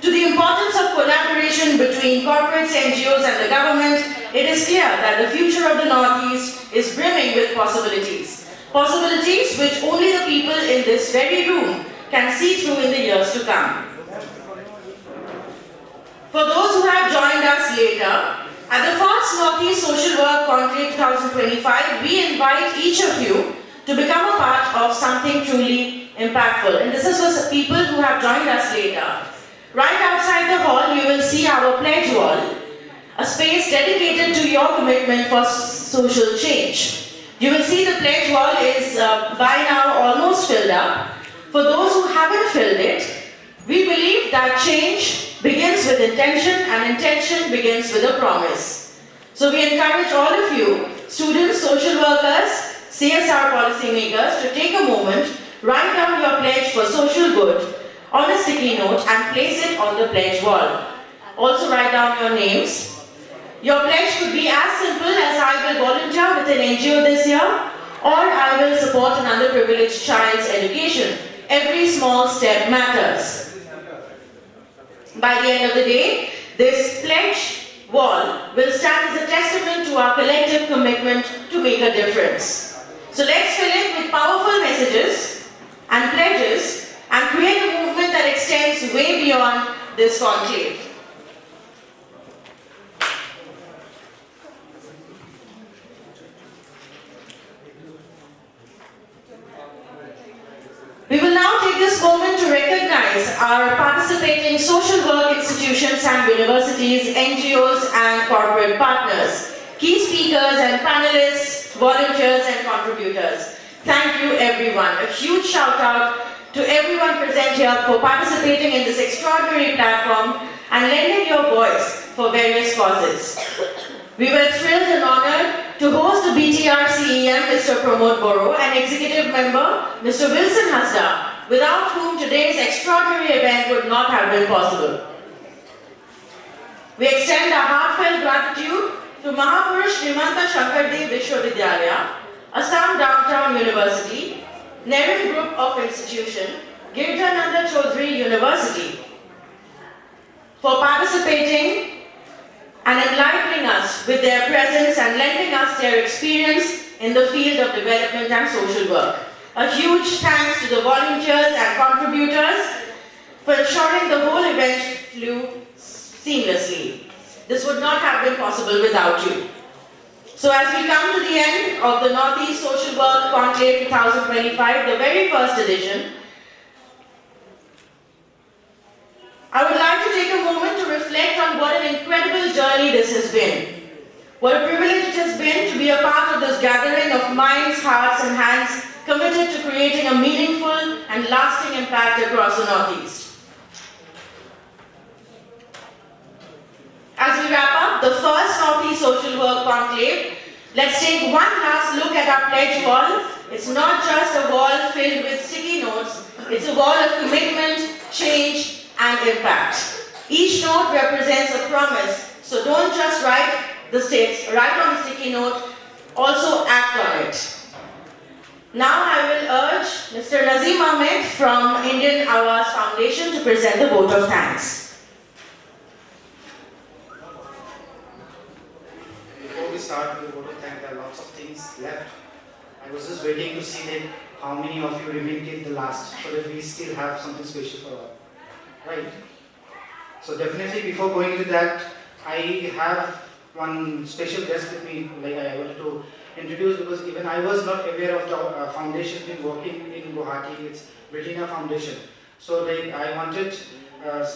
to the importance of collaboration between corporates, NGOs and the government, it is clear that the future of the Northeast is brimming with possibilities. Possibilities which only the people in this very room can see through in the years to come. For those who have joined us later, at the first Northeast Social Work Conclave 2025, we invite each of you to become a part of something truly impactful. And this is for people who have joined us later. Right outside the hall, you will see our pledge wall, a space dedicated to your commitment for social change. You will see the pledge wall is by now almost filled up. For those who haven't filled it, we believe that change begins with intention and intention begins with a promise. So we encourage all of you, students, social workers, CSR policymakers, to take a moment, write down your pledge for social good on a sticky note and place it on the pledge wall. Also write down your names. Your pledge could be as simple as I will volunteer with an NGO this year, or I will support an underprivileged child's education. Every small step matters. By the end of the day, this pledge wall will stand as a testament to our collective commitment to make a difference. So let's fill it with powerful messages and pledges and create a movement that extends way beyond this conclave. We will now take this moment to recognize our participating social work institutions and universities, NGOs and corporate partners, key speakers and panelists, volunteers and contributors. Thank you everyone. A huge shout out to everyone present here for participating in this extraordinary platform and lending your voice for various causes. We were thrilled and honored to host the BTR CEM, Mr. Pramod Boro, and Executive Member, Mr. Wilson Hasda, without whom today's extraordinary event would not have been possible. We extend our heartfelt gratitude to Mahapurush Srimanta Shankardev Vishwavidyalaya, Assam Downtown University, Nehru Group of Institution, Girjananda Chaudhary University, for participating and enlightening us with their presence and lending us their experience in the field of development and social work. A huge thanks to the volunteers and contributors for ensuring the whole event flew seamlessly. This would not have been possible without you. So as we come to the end of the Northeast Social Work Conclave 2025, the very first edition, I would like to take a moment to reflect on what an incredible journey this has been. What a privilege it has been to be a part of this gathering of minds, hearts and hands committed to creating a meaningful and lasting impact across the Northeast. As we wrap up the first Northeast Social Work Conclave, let's take one last look at our pledge wall. It's not just a wall filled with sticky notes, it's a wall of commitment, change, and impact. Each note represents a promise, so don't just write on the sticky note, also act on it. Now I will urge Mr. Nazim Ahmed from Indian Awas Foundation to present the vote of thanks.
Before we start with the vote of thanks, there are lots of things left. I was just waiting to see that how many of you remain till the last, so that we still have something special for all. Right? So definitely before going into that, I have one special guest with me, like I wanted to introduce, because even I was not aware of the foundation been working in Guwahati. It's Britannia Foundation. So like I wanted a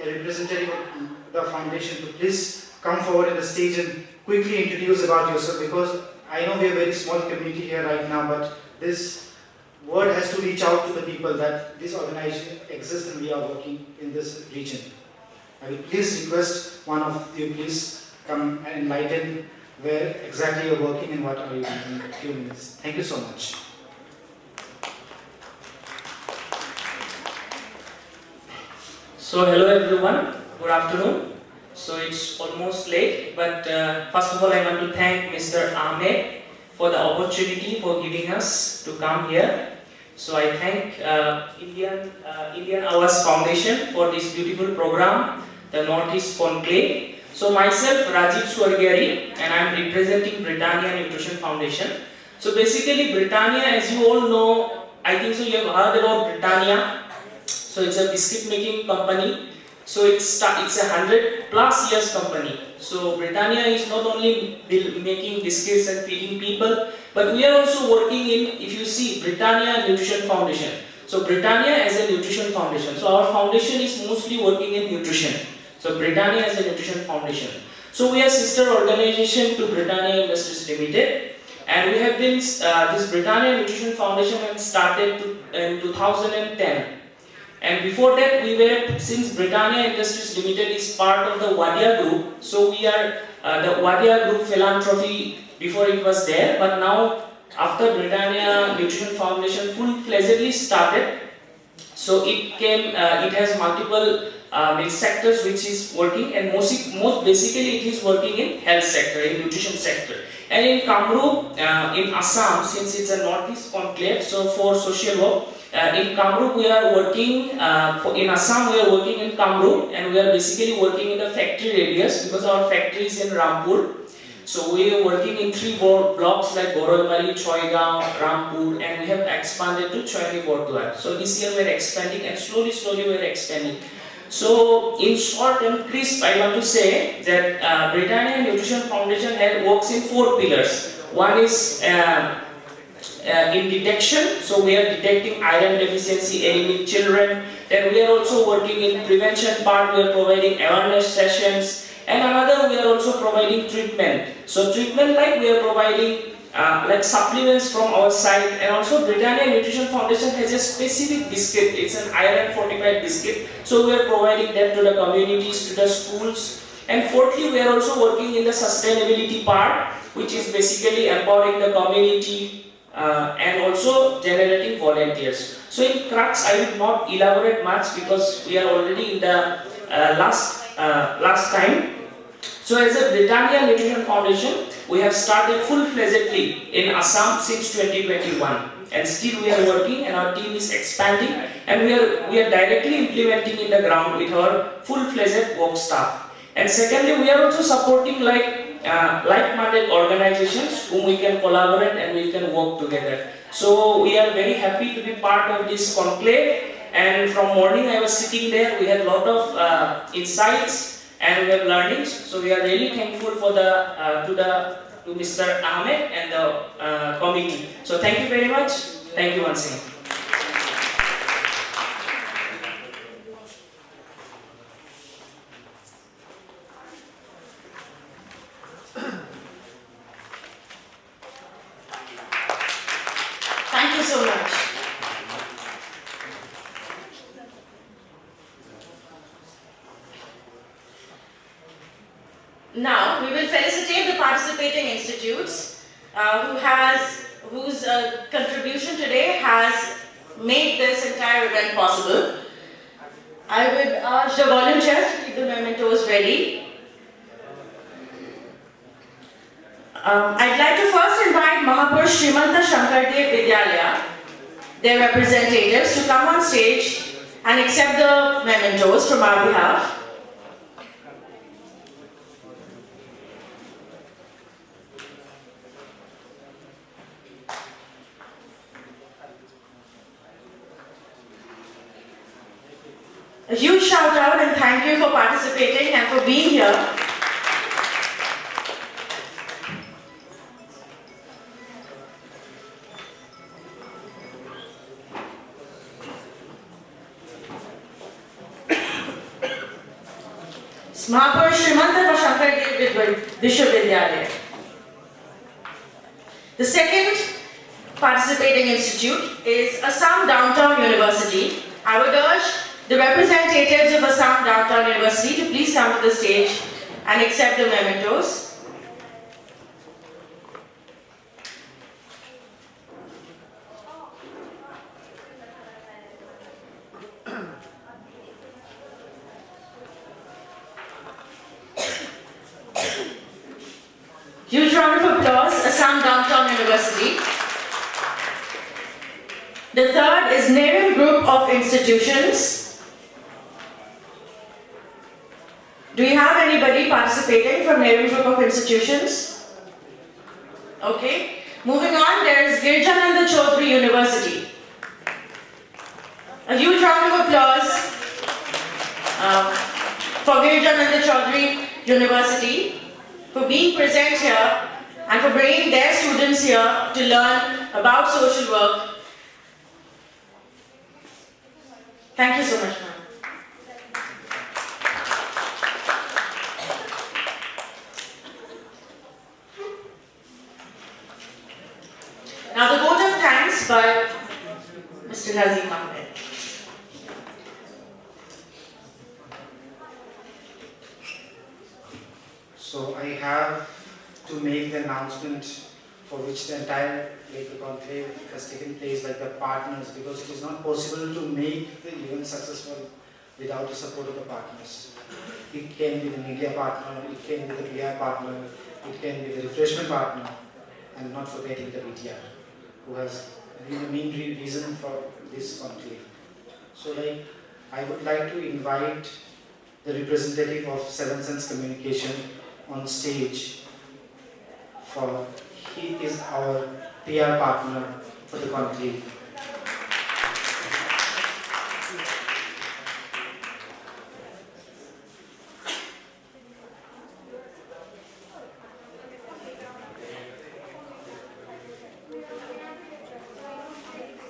representative of the foundation to please come forward in the stage and quickly introduce about yourself, because I know we are a very small community here right now, but this word has to reach out to the people that this organization exists and we are working in this region. I will please request one of you, please come and enlighten where exactly you're working and what are you doing in a few minutes. Thank you so much.
So hello everyone, good afternoon. So it's almost late, but first of all I want to thank Mr. Ahmed for the opportunity for giving us to come here. So I thank Indian Awas Foundation for this beautiful program, the Northeast Conclave. So myself Rajiv Swargyari, and I am representing Britannia Nutrition Foundation. So basically Britannia, as you all know, I think so you have heard about Britannia. So it's a biscuit making company. So it's a 100+ years company. So Britannia is not only making biscuits and feeding people, but we are also working in, if you see, Britannia Nutrition Foundation. So Britannia as a nutrition foundation. So our foundation is mostly working in nutrition. So Britannia as a nutrition foundation. So we are sister organization to Britannia Industries Limited, and we have been this Britannia Nutrition Foundation has started in 2010. And before that, we were, since Britannia Industries Limited is part of the Wadia Group, so we are the Wadia Group philanthropy. Before it was there, but now after Britannia Nutrition Foundation full-fledgedly started, so it has multiple sectors which is working, and most basically it is working in health sector, in nutrition sector. And in Kamrup, in Assam, since it's a Northeast Conclave, so for social work, in Kamrup we are working, in Assam we are working in Kamrup, and we are basically working in the factory areas because our factory is in Rampur. So we are working in 3 blocks like Goroimali, Choigaon, Rampur, and we have expanded to Choyani Bordwar. So this year we are expanding, and slowly we are expanding. So in short and crisp, I want to say that Britannia Nutrition Foundation works in 4 pillars. One is in detection, so we are detecting iron deficiency in children. Then we are also working in prevention part, we are providing awareness sessions. And another, we are also providing treatment. So treatment, like we are providing like supplements from our side, and also Britannia Nutrition Foundation has a specific biscuit. It's an iron fortified biscuit. So we are providing that to the communities, to the schools. And fourthly, we are also working in the sustainability part, which is basically empowering the community and also generating volunteers. So in crux, I will not elaborate much because we are already in the last time. So as a Britannia Nutrition Foundation, we have started full-fledgedly in Assam since 2021, and still we are working, and our team is expanding, and we are directly implementing in the ground with our full-fledged work staff. And secondly, we are also supporting like-minded organizations whom we can collaborate and we can work together. So we are very happy to be part of this conclave. And from morning I was sitting there, we had a lot of insights and we have learnings. So we are really thankful for to Mr. Ahmed and the committee. So thank you very much. Thank you once again.
Thank you so much. Now we will felicitate the participating institutes whose contribution today has made this entire event possible. I would urge the volunteers to keep the mementos ready. I'd like to first invite Mahapurush Srimanta Shankardev Vidyalaya, their representatives, to come on stage and accept the mementos from our behalf. A huge shout out and thank you for participating and for being here. Mahapurush Srimanta Shankardev Vishwavidyalaya. The second participating institute is Assam Downtown University. I would urge the representatives of Assam Downtown University to please come to the stage and accept the mementos. Downtown University. The third is Nerim Group of Institutions. Do you have anybody participating from Nerim Group of Institutions? Okay. Moving on, there is Girjananda Chaudhary University. A huge round of applause for Girjananda Chaudhary University for being present here and for bringing their students here to learn about social work. Thank you so much, ma'am. Now the vote of thanks by Mr. Nazim Ahmed.
So I have to make the announcement for which the entire the conclave has taken place by the partners, because it is not possible to make the event successful without the support of the partners. It can be the media partner, it can be the PR partner, it can be the refreshment partner, and not forgetting the BTR, who has been the main reason for this conclave. So I would like to invite the representative of Seven Sense Communication on stage for he is our PR partner for the conclave.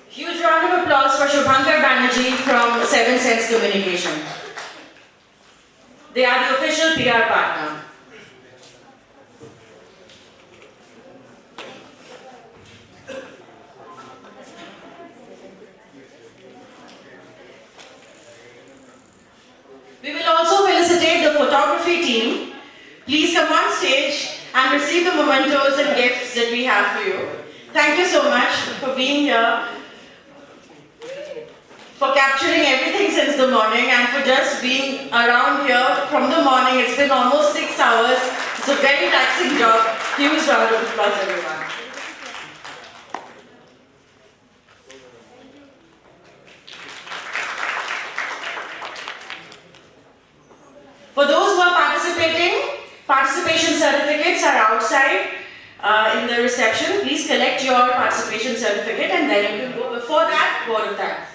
Huge round of applause for Shubhankar Banerjee from Seven Sense Communication. They are the official PR partner. We will also felicitate the photography team. Please come on stage and receive the mementos and gifts that we have for you. Thank you so much for being here, for capturing everything since the morning, and for just being around here from the morning. It's been almost 6 hours. It's a very taxing job. Huge round of applause, everyone. For those who are participating, participation certificates are outside in the reception. Please collect your participation certificate and then you can go. Before that, vote of thanks.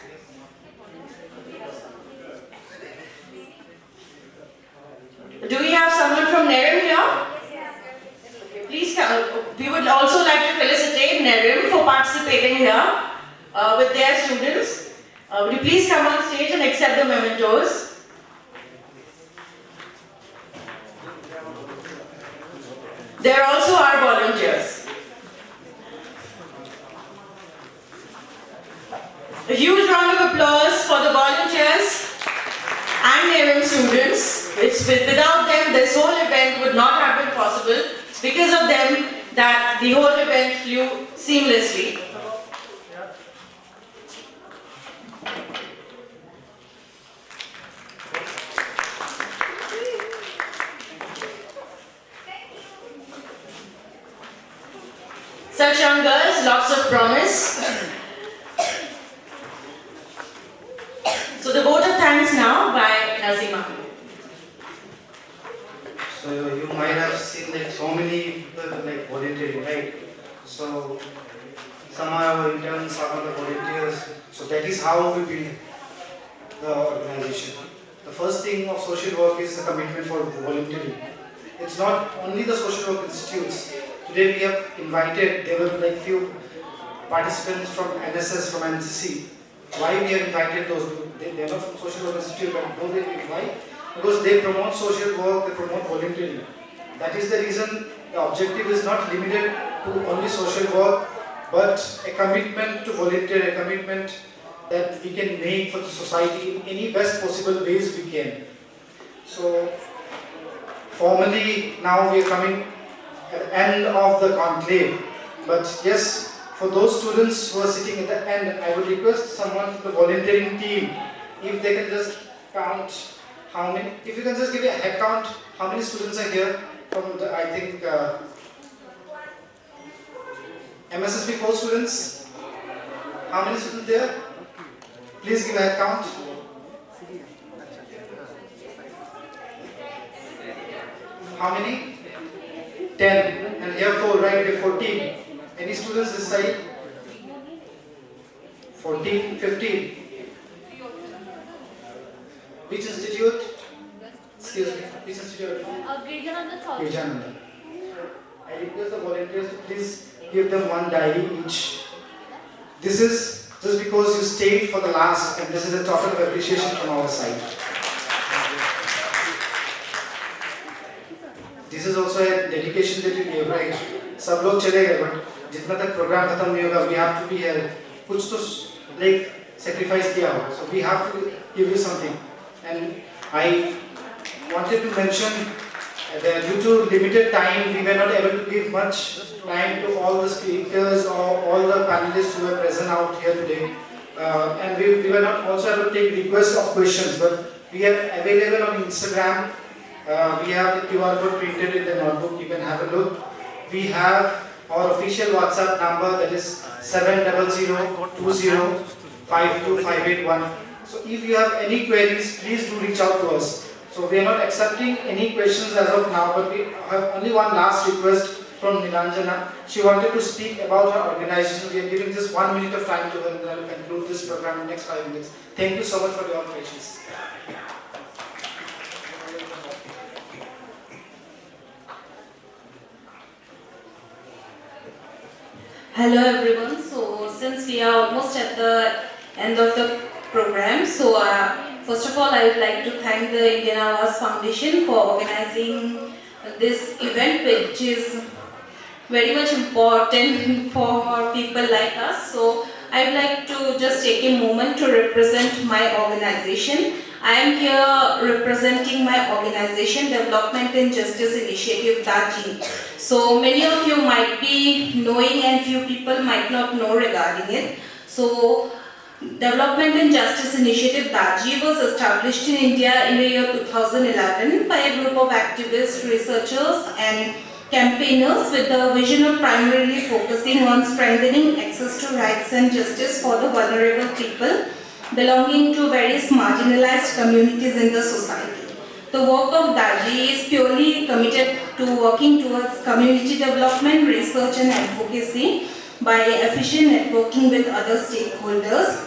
Do we have someone from Nerim here? Please come. We would also like to felicitate Nerim for participating here with their students. Would you please come on stage and accept the mementos? There also are volunteers. A huge round of applause for the volunteers and Nerim students. Without them, this whole event would not have been possible. It's because of them that the whole event flew seamlessly. Such young girls, lots of promise. So the vote of thanks now by Nazima.
So you might have seen that so many people volunteering, right? So some are our interns, some are the volunteers. So that is how we build the organization. The first thing of social work is the commitment for volunteering. It's not only the social work institutes. Today we have invited, there were few participants from NSS, from NCC. Why we have invited those people? They are not from social work institute, but why? Because they promote social work, they promote volunteering. That is the reason the objective is not limited to only social work, but a commitment to volunteer, a commitment that we can make for the society in any best possible ways we can. So formally now we are coming at the end of the conclave, but yes, for those students who are sitting at the end, I would request someone from the volunteering team, if they can just count how many, if you can just give a head count, how many students are here from the, I think, MSSP 4 students? How many students there? Please give a head count. How many? 10. And here 4, right? We have 14. Any students this side? 14, 15. Which institute? Excuse me. Which institute? Gijananda. I request the volunteers to please give them one diary each. This is just because you stayed for the last, and this is a token of appreciation from our side. This is also a dedication that you gave, right? सब लोग चले गए, but जितना तक program खत्म नहीं होगा, we have to be here. कुछ तो like sacrifice किया होगा, so we have to give you something. And I wanted to mention that due to limited time, we were not able to give much time to all the speakers or all the panelists who were present out here today. And we were not also able to take requests of questions, but we are available on Instagram. We have the QR code printed in the notebook, you can have a look. We have our official WhatsApp number, that is 70020525881. So if you have any queries, please do reach out to us. So we are not accepting any questions as of now, but we have only one last request from Nilanjana. She wanted to speak about her organization. We are giving just 1 minute of time to her, and then I will conclude this program in the next 5 minutes. Thank you so much for your patience.
Hello everyone. So since we are almost at the end of the program, so first of all I would like to thank the Indian Awas Foundation for organizing this event, which is very much important for people like us. So I would like to just take a moment to represent my organization. I am here representing my organization, Development and Justice Initiative, DAJI. So many of you might be knowing and few people might not know regarding it. So Development and Justice Initiative, DAJI, was established in India in the year 2011 by a group of activists, researchers and campaigners with the vision of primarily focusing on strengthening access to rights and justice for the vulnerable people belonging to various marginalized communities in the society. The work of DAJI is purely committed to working towards community development, research and advocacy by efficient networking with other stakeholders.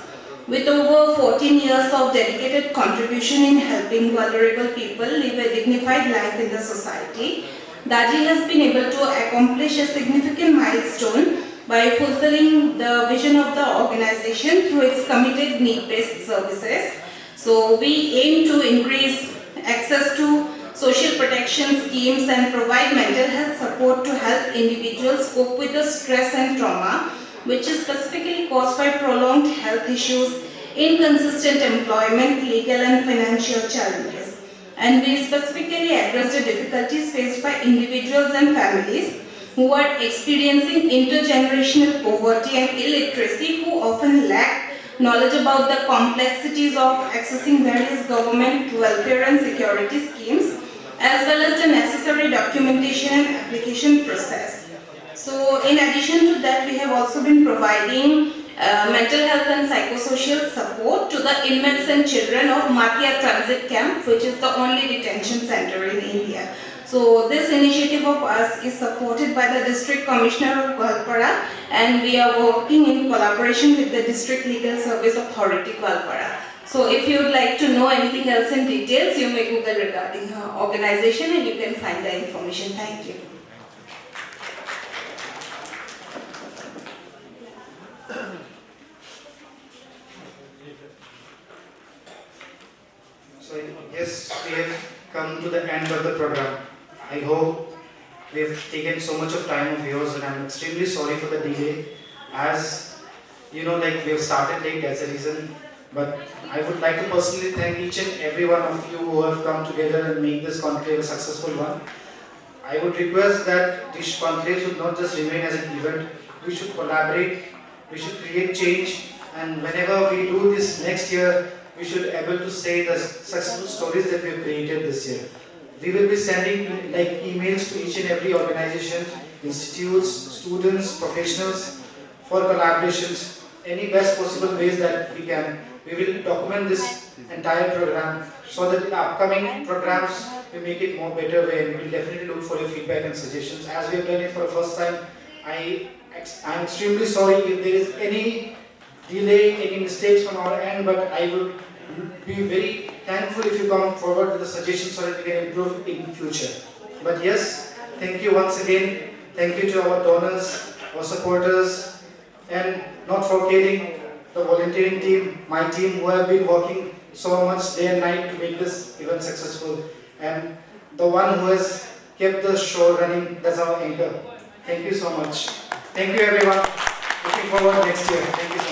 With over 14 years of dedicated contribution in helping vulnerable people live a dignified life in the society, DAJI has been able to accomplish a significant milestone by fulfilling the vision of the organization through its committed need-based services. So we aim to increase access to social protection schemes and provide mental health support to help individuals cope with the stress and trauma, which is specifically caused by prolonged health issues, inconsistent employment, legal and financial challenges. And we specifically address the difficulties faced by individuals and families who are experiencing intergenerational poverty and illiteracy, who often lack knowledge about the complexities of accessing various government welfare and security schemes, as well as the necessary documentation and application process. So in addition to that, we have also been providing mental health and psychosocial support to the inmates and children of Matia Transit Camp, which is the only detention center in India. So this initiative of us is supported by the District Commissioner of Guwahati, and we are working in collaboration with the District Legal Service Authority, Guwahati. So if you would like to know anything else in details, you may Google regarding her organization and you can find the information. Thank you.
So yes, we have come to the end of the program. I hope we have taken so much of time of yours, and I'm extremely sorry for the delay. As you know, like we have started late, that's the reason. But I would like to personally thank each and every one of you who have come together and make this conclave a successful one. I would request that this conclave should not just remain as an event. We should collaborate, we should create change, and whenever we do this next year, we should be able to say the successful stories that we have created this year. We will be sending like emails to each and every organization institutes, students, professionals for collaborations, any best possible ways that we can. We will document this entire program so that in upcoming programs we make it more better way, and we will definitely look for your feedback and suggestions. As we have done it for the first time, I am extremely sorry if there is any delay, any mistakes from our end, but I would be very thankful if you come forward with the suggestions so that we can improve in future. But yes, thank you once again. Thank you to our donors, our supporters, and not forgetting the volunteering team, my team, who have been working so much day and night to make this event successful. And the one who has kept the show running, that's our anchor. Thank you so much. Thank you everyone. Looking forward next year. Thank you so much.